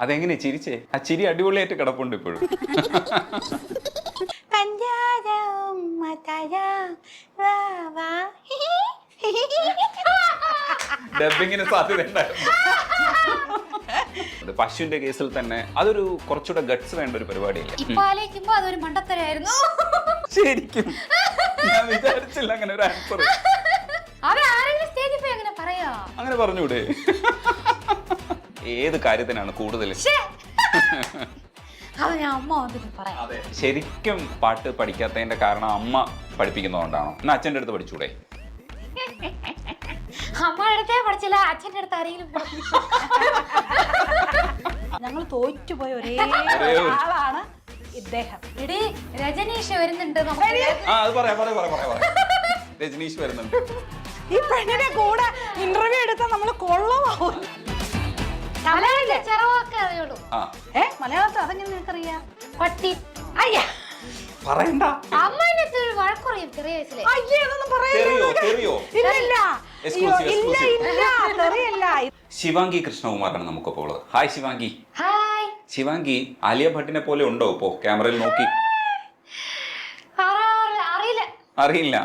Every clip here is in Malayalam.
അതെങ്ങനെ ചിരിച്ചേ? ആ ചിരി അടിപൊളിയായിട്ട് കിടപ്പുണ്ട് ഇപ്പോഴും. ഡബിങ്ങിന് സാധ്യത ഉണ്ടായിരുന്നു. പശുവിന്റെ കേസിൽ തന്നെ അതൊരു കുറച്ചുകൂടെ ഗട്സ് വേണ്ട ഒരു പരിപാടിയല്ലേ? ഇപ്പൊ ആലോചിക്കുമ്പോ അതൊരു മണ്ടത്തരായിരുന്നു. ശരിക്കും ഞാൻ വിചാരിച്ചില്ല അങ്ങനെ ഒരു ആൻസർ. അങ്ങനെ പറഞ്ഞൂടെ? ഏത് കാര്യത്തിനാണ് കൂടുതൽ? ശരിക്കും പാട്ട് പഠിക്കാത്തതിന്റെ കാരണം അമ്മ പഠിപ്പിക്കുന്നതുകൊണ്ടാണോ? എന്നാ അച്ഛൻ്റെ അടുത്ത് പഠിച്ചൂടെ? അമ്മയുടെ അടുത്തേ പഠിച്ചില്ല, അച്ഛൻ്റെ അടുത്ത് ആരെങ്കിലും. ഞങ്ങൾ തോറ്റുപോയ ഒരേ ആളാണ് ഇദ്ദേഹം. എടീ രജനീഷ് വരുന്നുണ്ട്. രജനീഷ് വരുന്നുണ്ട്. ഈ പെണ്ണിനെ കൂടെ ഇന്റർവ്യൂ എടുത്താൽ നമ്മൾ കൊള്ളമാവും. മലയാളത്തിൽ അതെങ്ങനെ നിനക്കറിയാം? പട്ടി പറയണ്ട. ശിവാംഗി കൃഷ്ണകുമാറാണ് നമുക്കിപ്പോൾ ഉള്ളത്. ഹായ് ശിവാംഗി. ശിവാംഗി ആലിയ ഭട്ടിനെ പോലെ ഉണ്ടോ ഇപ്പോ ക്യാമറയിൽ നോക്കി? അറിയില്ല.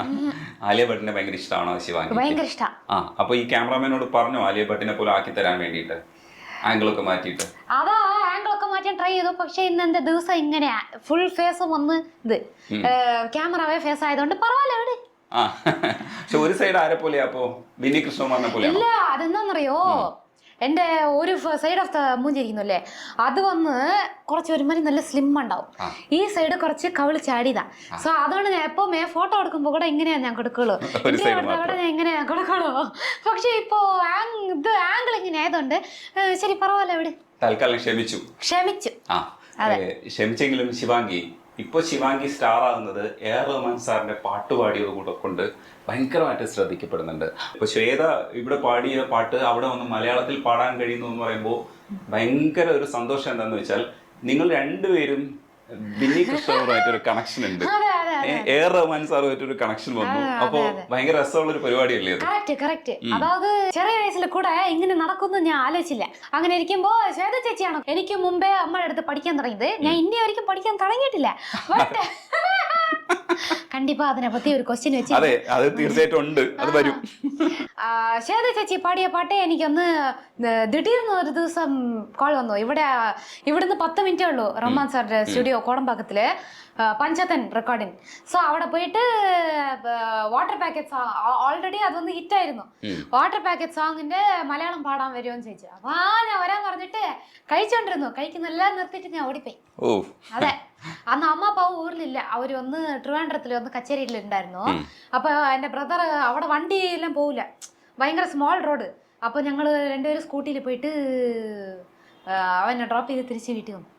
ആലിയ ഭട്ടിനെ ഭയങ്കര ഇഷ്ടമാണോ ശിവാംഗി? ഭയങ്കര ഇഷ്ടം. ആ, അപ്പൊ ഈ ക്യാമറാമാനോട് പറഞ്ഞോ ആലിയ ഭട്ടിനെ പോലെ ആക്കി തരാൻ വേണ്ടിട്ട് ആംഗിളൊക്കെ മാറ്റിയിട്ട്? അതാ ആംഗിളൊക്കെ മാറ്റാൻ ട്രൈ ചെയ്തു. പക്ഷെ ഇന്നെന്താ ദിവസം ഇങ്ങനെയാ, ഫുൾ ഫേസും വന്ന് ഇത് ക്യാമറ ഫേസ് ആയതുകൊണ്ട് പറവല്ലോ. ആ, പക്ഷെ ഒരു സൈഡ് ആരെ പോലെയാ അപ്പോ? ബിന്നി കൃഷ്ണകുമാറിനെ പോലെ? ഇല്ല, അതെന്താന്നറിയോ, എന്റെ ഒരു സൈഡ് ഓഫ് ദ മൂഞ്ചിരിക്കുന്നില്ലേ, അത് വന്ന് കുറച്ച് ഒരുമാതിരി നല്ല സ്ലിം ഉണ്ടാവും. ഈ സൈഡ് കുറച്ച് കവിള് ചാടിയതാ. സോ അതുകൊണ്ട് ഞാൻ എപ്പോ ഫോട്ടോ എടുക്കുമ്പോ കൂടെ ഇങ്ങനെയാ ഞാൻ കൊടുക്കുള്ളൂ, അവിടെ ഞാൻ ഇങ്ങനെ കൊടുക്കുള്ളൂ. പക്ഷെ ഇപ്പോ ഇത് ആംഗിൾ ഇങ്ങനെ ആയതുകൊണ്ട് ശരി പറവല്ലോ. ഇവിടെ തൽക്കാലം ക്ഷമിച്ചു. ക്ഷമിച്ചെങ്കിലും ശിവാംഗി ഇപ്പൊ ശിവാംഗി സ്റ്റാർ ആകുന്നത് എ.ആർ. റഹ്മാൻ സാറിന്റെ പാട്ടുപാടിയത് കൂടെ കൊണ്ട് ഭയങ്കരമായിട്ട് ശ്രദ്ധിക്കപ്പെടുന്നുണ്ട്. ഇപ്പൊ ശ്വേത ഇവിടെ പാടിയ പാട്ട് അവിടെ വന്ന് മലയാളത്തിൽ പാടാൻ കഴിയുന്നു എന്ന് പറയുമ്പോൾ ഭയങ്കര ഒരു സന്തോഷം. എന്താന്ന് വെച്ചാൽ നിങ്ങൾ രണ്ടുപേരും ബിന്നി കൃഷ്ണനുമായിട്ടൊരു കണക്ഷൻ ഉണ്ട്, എ.ആർ. റഹ്മാൻ സാറുമായിട്ടൊരു കണക്ഷൻ വന്നു. അപ്പൊ ഭയങ്കര രസമുള്ള ഒരു പരിപാടിയല്ലേ അത്? കറക്റ്റ്. അതായത് ചെറിയ വയസ്സിൽ കൂടെ ഇങ്ങനെ നടക്കുന്നു ഞാൻ ആലോചിച്ചില്ല. അങ്ങനെ ഇരിക്കുമ്പോ ശ്വേത ചേച്ചിയാണോ എനിക്ക് മുമ്പേ അമ്മയുടെ അടുത്ത് പഠിക്കാൻ തുടങ്ങിയത്. ഞാൻ ഇനി ഒരിക്കലും പഠിക്കാൻ തുടങ്ങിയിട്ടില്ല. കണ്ടിപ്പാ അതിനെ പറ്റി ഒരു ക്വസ്റ്റ്യൻ വെച്ച്. അതെ, അത് തീർച്ചയായിട്ടും ഉണ്ട്, അത് വരും. ശ്വേത ചേച്ചി പാടിയ പാട്ട് എനിക്കൊന്ന് ദിടീർന്ന് ഒരു ദിവസം കോൾ വന്നു. ഇവിടുന്ന് 10 മിനിറ്റേ ഉള്ളൂ റഹ്മാൻ സാറിന്റെ സ്റ്റുഡിയോ കോടമ്പാക്കത്തില്, പഞ്ചതൻ റെക്കോർഡിങ്. സോ അവിടെ പോയിട്ട് വാട്ടർ പാക്കറ്റ് ഓൾറെഡി അതൊന്ന് ഹിറ്റായിരുന്നു. വാട്ടർ പാക്കറ്റ് സോങ്ങിന്റെ മലയാളം പാടാൻ വരുമോന്ന് ചോദിച്ചു. അപ്പൊ ഞാൻ വരാൻ പറഞ്ഞിട്ട് കഴിച്ചോണ്ടിരുന്നു. കഴിക്കുന്നെല്ലാം നിർത്തിയിട്ട് ഞാൻ ഓടിപ്പോയി. അതെ, അന്ന് അമ്മ അപ്പാവും ഊരിലില്ല, അവര് ഒന്ന് ട്രിവാൻഡ്രത്തില് ഒന്ന് കച്ചേരിയിൽ ഉണ്ടായിരുന്നു. അപ്പൊ എന്റെ ബ്രദർ അവിടെ വണ്ടിയെല്ലാം പോവില്ല, ഭയങ്കര സ്മോൾ റോഡ്. അപ്പൊ ഞങ്ങള് രണ്ടുപേരും സ്കൂട്ടിയിൽ പോയിട്ട് അവനെ ഡ്രോപ്പ് ചെയ്ത് തിരിച്ച് വീട്ടിൽ വന്നു.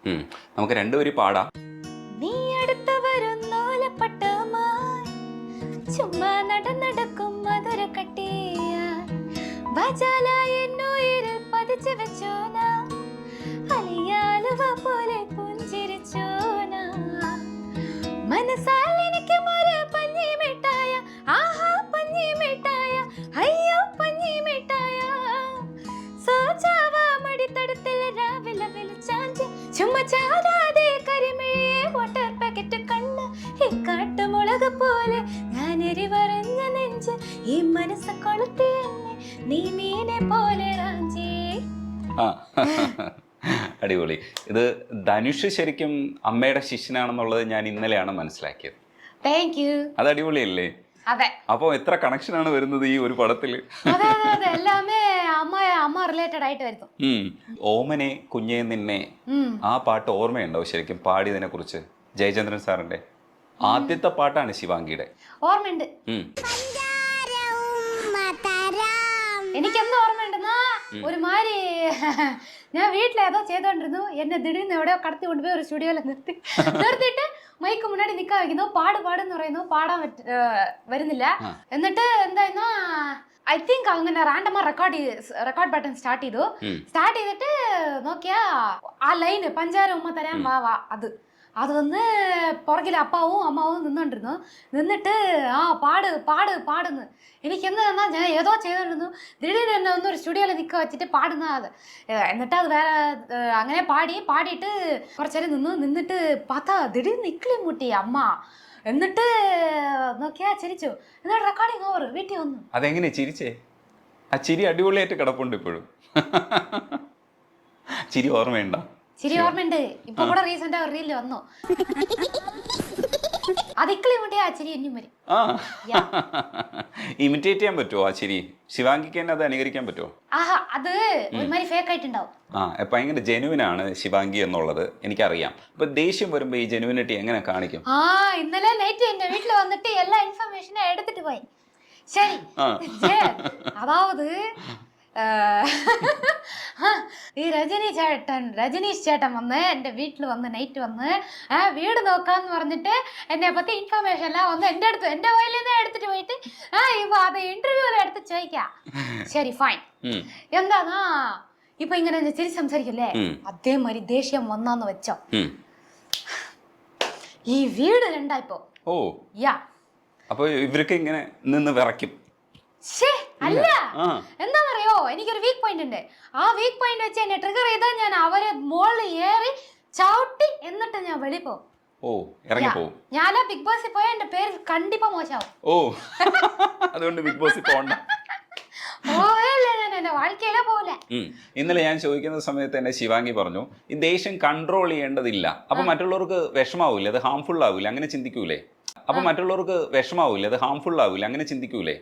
നമുക്ക് രണ്ടുപേരും പാടാം. നീ അടുത്ത് വരുന്നോലപ്പട്ടമായി ചുമ്മാ നടക്കും മധുര കട്ടിയുയിരിൽ പതിച്ചു വെച്ചോന അലിയാലുവ പോലെ പുഞ്ചിരിച്ചോന മനസ്സാൽ എനിക്ക് ഒരു പഞ്ഞി മിഠായ, ആഹാ പഞ്ഞി മിഠായ, അയ്യോ പഞ്ഞി മിഠായ, സോജാവാ മടിത്തടത്തിൽ രാവിലെ വിളിച്ചാഞ്ച് ചുമ്മാ ചാടാതെ കരിമിഴിയെ വാട്ടർ പാക്കറ്റ് കണ്ണ് ഈ കാട്ടുമുളക് പോലെ ഞാൻ എരിവറിഞ്ഞ നെഞ്ച് ഈ മനസ്സ് കൊളുത്തി എന്നെ നീ മീനെ പോലെ റാഞ്ചി. അടിപൊളി. ഇത് ധനുഷ് ശരിക്കും അമ്മയുടെ ശിഷ്യനാണെന്നുള്ളത് ഞാൻ ഇന്നലെയാണ് മനസ്സിലാക്കിയത്. Thank you. അത് അടിപൊളിയല്ലേ? അതെ. അപ്പൊ എത്ര കണക്ഷനാണ് വരുന്നത് ഈ ഒരു പടത്തില്? എല്ലാമേ അമ്മ റിലേറ്റഡ് ആയിട്ട് വരുന്നു. ഓമനെ കുഞ്ഞേ നിന്നെ, ആ പാട്ട് ഓർമ്മയുണ്ടോ ശരിക്കും പാടിയതിനെ കുറിച്ച്? ജയചന്ദ്രൻ സാറിന്റെ ആദ്യത്തെ പാട്ടാണ് ശിവാംഗിയുടെ. ഓർമ്മയുണ്ട്. എനിക്കെന്താ ഓർമ്മയുണ്ടെന്നാ, ഒരുമാതിരി ഞാൻ വീട്ടിലേതോ ചെയ്തോണ്ടിരുന്നു, എന്നെ ദിടീർന്ന് എവിടെയോ കടത്തി കൊണ്ടുപോയി ഒരു സ്റ്റുഡിയോയിൽ നിർത്തിയിട്ട് മൈക്ക് മുന്നാടി നിൽക്കാൻ വയ്ക്കുന്നു. പാടെന്ന് പറയുന്നു, പാടാൻ വരുന്നില്ല. എന്നിട്ട് എന്തായിരുന്നു, ഐ തിങ്ക് അങ്ങനെ റാൻഡമാ റെക്കോർഡ് ബട്ടൺ സ്റ്റാർട്ട് ചെയ്തിട്ട് നോക്കിയാ ആ ലൈന് പഞ്ചാര ഉമ്മ തരാൻ വാ അത് அது வந்து പുറകിൽ അപ്പാവും അമ്മാവും നിന്നോണ്ടിരുന്നു. നിന്നിട്ട് ആ പാട് പാട് പാടുന്നു. എനിക്ക് എന്താ ഞാൻ ഏതോ ചെയ്തോണ്ടിരുന്നു. ദിടീർന്ന് എന്നെ ഒന്ന് ഒരു സ്റ്റുഡിയോയിൽ നിൽക്കുക വെച്ചിട്ട് പാടുന്ന അത്. എന്നിട്ട് അത് വേറെ അങ്ങനെ പാടിയിട്ട് കുറച്ചേരം നിന്നിട്ട് பார்த்தா ദിടീർന്ന് ഇക്കിളി മുട്ടി അമ്മ. എന്നിട്ട് നോക്കിയാ ചിരിച്ചു. എന്നിട്ട് റെക്കോർഡിങ് ഓവർ വീട്ടിൽ വന്നു. അതെങ്ങനെ ചിരിച്ചേ? ആ ചിരി അടിപൊളിയായിട്ട് കിടപ്പുണ്ട് ഇപ്പോഴും. ചിരി ഓർമ്മയുണ്ടോ? ചിരി ഓർമ്മയുണ്ട്. ഇപ്പൊ കൂടെ റീസെന്റ് റീലിൽ വന്നു. അത് ഇക്കിളി മുട്ടിയാ ആ ചിരി ഇനിയും വരും. ഇമിറ്റേറ്റ് ചെയ്യാൻ പറ്റുമോ ആ ചിരി? ശിവാംഗിക്ക് തന്നെ അത് അനുകരിക്കാൻ പറ്റുമോ? ആഹാ, അത് ഒരുമാതിരി ഫേക്ക് ആയിട്ടുണ്ടാവും. ഭയങ്കര ജെനുവിനാണ് ശിവാംഗി എന്നുള്ളത് എനിക്കറിയാം. അപ്പൊ ദേഷ്യം വരുമ്പോ ഈ ജെനുവിനിറ്റി എങ്ങനെ കാണിക്കും? ഇന്നലെ നൈറ്റ് എന്റെ വീട്ടിൽ വന്നിട്ട് എല്ലാ ഇൻഫർമേഷനും എടുത്തിട്ട് പോയി. ശരി, അതാവത് ഈ രജനീഷ് ചേട്ടൻ വന്ന് എൻ്റെ വീട്ടിൽ വന്ന് നൈറ്റ് വന്ന് വീട് നോക്കാന്ന് പറഞ്ഞിട്ട് എന്നെ പറ്റി ഇൻഫർമേഷൻ എല്ലാം വന്ന് എൻ്റെ വയലിൽ നിന്ന് എടുത്തിട്ട് പോയിട്ട് ഇപ്പൊ അത് ഇന്റർവ്യൂവിൽ എടുത്ത് ചോദിക്കാം. ശരി, ഫൈൻ. എന്താന്നാ ഇപ്പൊ ഇങ്ങനെ ചിരി സംസാരിക്കല്ലേ, അതേമാതിരി ദേഷ്യം വന്നാന്ന് വെച്ചോ, ഈ വീട് രണ്ടായിപ്പോ. യാ, അപ്പൊ ഇവർക്ക് ഇങ്ങനെ നിന്ന് വിറയ്ക്കും. അല്ല, എന്താന്നറിയോ, എനിക്കൊരു വീക്ക് പോയിന്റ് ഉണ്ട്. ആ വീക്ക് പോയിന്റ് വെച്ച് എന്നെ ട്രിഗർ ചെയ്താൽ ഞാൻ അവരെ മുകളിൽ ഏറി ചവിട്ടി എന്നിട്ട് ഞാൻ വെളി പോകും. ഞാൻ ബിഗ് ബോസിൽ പോയാൽ എന്റെ പേര് കണ്ടിപ്പാ മോശമാവും. അതുകൊണ്ട് ബിഗ് ബോസിൽ പോകണ്ട. ഇന്നലെ ഞാൻ ചോദിക്കുന്ന സമയത്ത് എന്നെ ശിവാംഗി പറഞ്ഞു, ഈ ദേഷ്യം കൺട്രോൾ ചെയ്യേണ്ടതില്ല. അപ്പൊ മറ്റുള്ളവർക്ക് വിഷമാവൂലേ, അത് ഹാംഫുൾ ആവൂലേ, അങ്ങനെ ചിന്തിക്കൂലേ? അപ്പൊ മറ്റുള്ളവർക്ക് വിഷമാവൂലേ, അത് ഹാംഫുൾ ആവൂലേ, അങ്ങനെ ചിന്തിക്കൂലേ?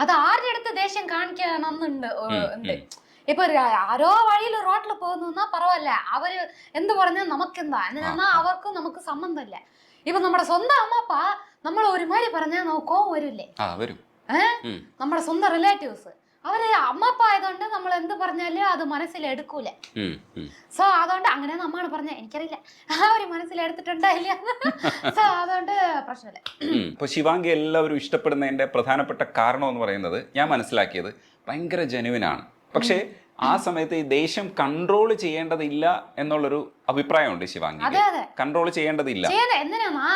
അത് ആരുടെ അടുത്ത് ദേഷ്യം കാണിക്കണമെന്നുണ്ട്. ഇപ്പൊ ആരോ വഴിയിൽ റോട്ടിൽ പോകുന്ന പറവല്ല, അവര് എന്ത് പറഞ്ഞാൽ നമുക്കെന്താ, എന്നാ അവർക്കും നമുക്ക് സംബന്ധമില്ല. ഇപ്പൊ നമ്മുടെ സ്വന്തം അമ്മപ്പ നമ്മൾ ഒരുമാതിരി പറഞ്ഞാൽ നോക്കോ വരൂല്ലേ? നമ്മുടെ സ്വന്തം റിലേറ്റീവ്സ് അവര് അമ്മപ്പ ആയതുകൊണ്ട് നമ്മൾ എന്ത് പറഞ്ഞാലും അത് മനസ്സിലെടുക്കൂല. സോ അതുകൊണ്ട് അങ്ങനെ നമ്മാണ് പറഞ്ഞ, എനിക്കറിയില്ല അവര് മനസ്സിലെടുത്തിട്ടുണ്ടായില്ല. സോ അതുകൊണ്ട് പ്രശ്നമില്ല. ഇപ്പൊ ശിവാംഗി എല്ലാവരും ഇഷ്ടപ്പെടുന്നതിന്റെ പ്രധാനപ്പെട്ട കാരണം എന്ന് പറയുന്നത് ഞാൻ മനസ്സിലാക്കിയത് ഭയങ്കര ജെനുവിനാണ്. പക്ഷേ ആ സമയത്ത് ഈ ദേഷ്യം കൺട്രോൾ ചെയ്യേണ്ടതില്ല എന്നുള്ളൊരു അഭിപ്രായമുണ്ട് ശിവാംഗി. കൺട്രോൾ ചെയ്യേണ്ടതില്ല. എന്തിനാ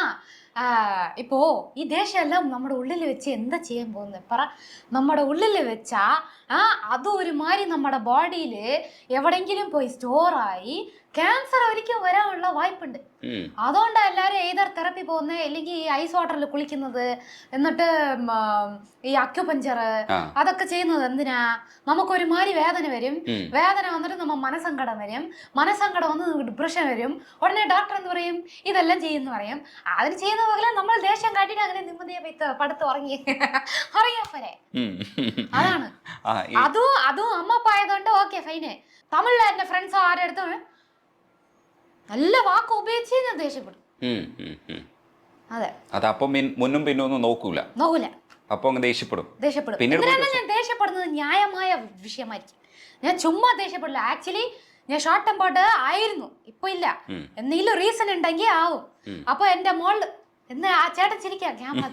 ഇപ്പോ ഈ ദേഷ്യമെല്ലാം നമ്മുടെ ഉള്ളിൽ വെച്ച് എന്താ ചെയ്യാൻ പോകുന്നത് പറ? നമ്മുടെ ഉള്ളിൽ വെച്ചാ അത് ഒരുമാതിരി നമ്മുടെ ബോഡിയിൽ എവിടെങ്കിലും പോയി സ്റ്റോറായി ക്യാൻസർ ഒരിക്കലും വരാനുള്ള വായ്പുണ്ട്. അതുകൊണ്ടാണ് എല്ലാവരും ഏതർ തെറപ്പി പോകുന്നത്, അല്ലെങ്കിൽ ഈ ഐസ് വാട്ടറിൽ കുളിക്കുന്നത്, എന്നിട്ട് ഈ അക്യുപഞ്ചർ അതൊക്കെ ചെയ്യുന്നത്. എന്തിനാ? നമുക്കൊരുമാതിരി വേദന വരും, വേദന വന്നിട്ട് നമ്മ മനസ്സങ്കടം വരും, മനസ്സങ്കടം വന്ന് ഡിപ്രഷൻ വരും. ഉടനെ ഡോക്ടർ എന്ത് പറയും? ഇതെല്ലാം ചെയ്യുന്ന പറയും. അതിന് ചെയ്യുന്ന പോലെ നമ്മൾ ദേഷ്യം കാട്ടിട്ട് അങ്ങനെ നിമ്മതിയെ പോയി പടുത്ത് ഉറങ്ങിയാ പോരെ. അതാണ്. അതും അമ്മ ആയതുകൊണ്ട് ഓക്കെ ഫൈന്. തമിഴിലെ എന്റെ ഫ്രണ്ട്സ് ആരെടുത്തും നല്ല വാക്ക് ഉപയോഗിച്ച് ഞാൻ ദേഷ്യപ്പെടും. അതെ, അതപ്പൊ മുന്നും പിന്നും ഒന്നും നോക്കൂല. അപ്പൊ ദേഷ്യപ്പെടും. ഞാൻ ദേഷ്യപ്പെടുന്നത് ന്യായമായ വിഷയമായിരിക്കും. ഞാൻ ചുമ്മാ ദേഷ്യപ്പെടില്ല. ആക്ച്വലി ഞാൻ ഷോർട്ട് ടെമ്പേർഡ് ആയിരുന്നു, ഇപ്പൊ ഇല്ല. എന്തെങ്കിലും റീസൺ ഉണ്ടെങ്കിൽ ആവും. അപ്പൊ എന്റെ മോള് എന്ന് ആ ചേട്ടൻ ചിരിക്കാം.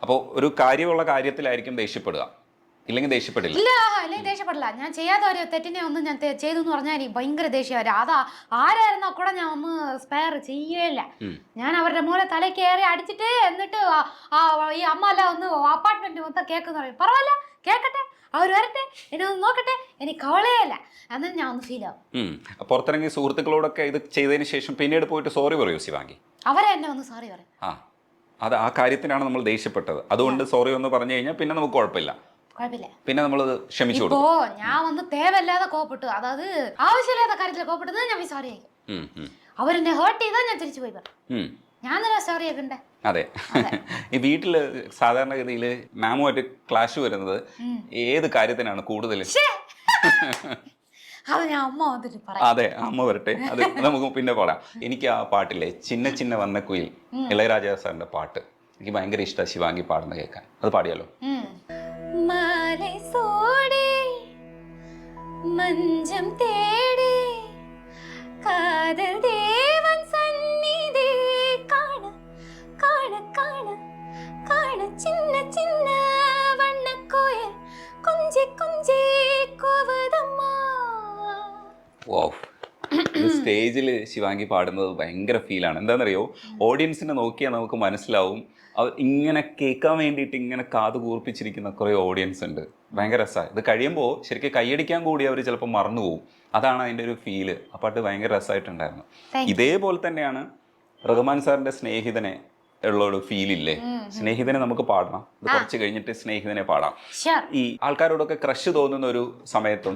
അപ്പൊ ഒരു കാര്യമുള്ള കാര്യത്തിലായിരിക്കും ദേഷ്യപ്പെടുക, ഇല്ലെങ്കിൽ ദേഷ്യപ്പെടില്ല. അല്ലെങ്കിൽ ദേഷ്യപ്പെടില്ല. ഞാൻ ചെയ്യാത്ത ഒരു തെറ്റിനെ ഒന്ന് ഞാൻ ചെയ്തു എന്ന് പറഞ്ഞാൽ എനിക്ക് ഭയങ്കര ദേഷ്യം. അതാ ആരായിരുന്നോ കൂടെ ഞാൻ ഒന്ന് സ്പെയർ ചെയ്യേല. ഞാൻ അവരുടെ മൂല തല കയറി അടിച്ചിട്ട് എന്നിട്ട് ഈ അമ്മ അല്ല ഒന്ന് അപ്പാർട്ട്മെന്റ് മൊത്തം കേൾക്കുന്ന പറയും. പറവല്ല, കേക്കട്ടെ, അവർ വരട്ടെ, എന്നെ ഒന്ന് നോക്കട്ടെ, എനിക്ക് കവളയല്ല എന്നാ ഞാൻ ഒന്ന് ഫീൽ ആവും. പുറത്തിറങ്ങി സുഹൃത്തുക്കളോടൊക്കെ ഇത് ചെയ്തതിന് ശേഷം പിന്നീട് പോയിട്ട് സോറി പറയൂ ശിവാംഗി? അവരെ എന്നെ ഒന്ന് സോറി പറയും. അത് ആ കാര്യത്തിനാണ് നമ്മൾ ദേഷ്യപ്പെട്ടത്, അതുകൊണ്ട് സോറി ഒന്ന് പറഞ്ഞു കഴിഞ്ഞാൽ പിന്നെ നമുക്ക് കുഴപ്പമില്ല, പിന്നെ നമ്മൾ ക്ഷമിച്ചു കൊടുക്കും. ഇപ്പോ ഞാൻ വന്ന് തേവല്ലാതെ കോപ്പിട്ടു, അതായത് ആവശ്യമില്ലാത്ത കാര്യത്തിൽ കോപ്പിട്ടത് ഞാൻ സോറി ആയിരിക്കും. അവരെന്നെ ഹേർട്ട് ചെയ്താൽ ഞാൻ തിരിച്ചു പോയി പറഞ്ഞു, ഞാൻ തന്നെ സോറി ആക്കണ്ടേ. അതെ, ഈ വീട്ടില് സാധാരണഗതിയിൽ മാമുമായിട്ട് ക്ലാഷ് വരുന്നത് ഏത് കാര്യത്തിനാണ് കൂടുതൽ? അത് ഞാൻ അമ്മ വന്നിട്ട് പറയാം. അതെ, അമ്മ വരട്ടെ, അത് നമുക്ക് പിന്നെ പറയാം. എനിക്ക് ആ പാട്ടില്ലേ, ചിന്ന ചിന്ന വന്ന കുയിൽ, ഇളയരാജ സാറിന്റെ പാട്ട് എനിക്ക് ഭയങ്കര ഇഷ്ടമാണ്. ശിവാംഗി പാടുന്ന കേൾക്കാൻ, അത് പാടിയാലോ? മാலை சோடி மஞ்சம் தேடி காதல் தேவன் சந்நிதி காண காண காண காண சின்ன சின்ன வண்ண கோயில் கொஞ்சி கொஞ்சி கோவதம்மா. Wow. ഇത് സ്റ്റേജിൽ ശിവാംഗി പാടുന്നത് ഭയങ്കര ഫീലാണ്. എന്താണെന്നറിയോ, ഓഡിയൻസിനെ നോക്കിയാൽ നമുക്ക് മനസ്സിലാവും ഇങ്ങനെ കേൾക്കാൻ വേണ്ടിയിട്ട് ഇങ്ങനെ കാത് കൂർപ്പിച്ചിരിക്കുന്ന കുറേ ഓഡിയൻസ് ഉണ്ട്. ഭയങ്കര രസമാണ്. ഇത് കഴിയുമ്പോൾ ശരിക്കും കൈയടിക്കാൻ കൂടി അവർ ചിലപ്പോൾ മറന്നു പോകും. അതാണ് അതിൻ്റെ ഒരു ഫീല്. ആ പാട്ട് ഭയങ്കര രസമായിട്ടുണ്ടായിരുന്നു. ഇതേപോലെ തന്നെയാണ് റഹ്മാൻ സാറിൻ്റെ സ്നേഹിതനെ ഉള്ളൊരു ഫീലില്ലേ, സ്നേഹിതനെ നമുക്ക് പാടണം. ഇത് കുറച്ച് കഴിഞ്ഞിട്ട് സ്നേഹിതനെ പാടാം. ഈ ആൾക്കാരോടൊക്കെ ക്രഷ് തോന്നുന്ന ഒരു സമയത്തും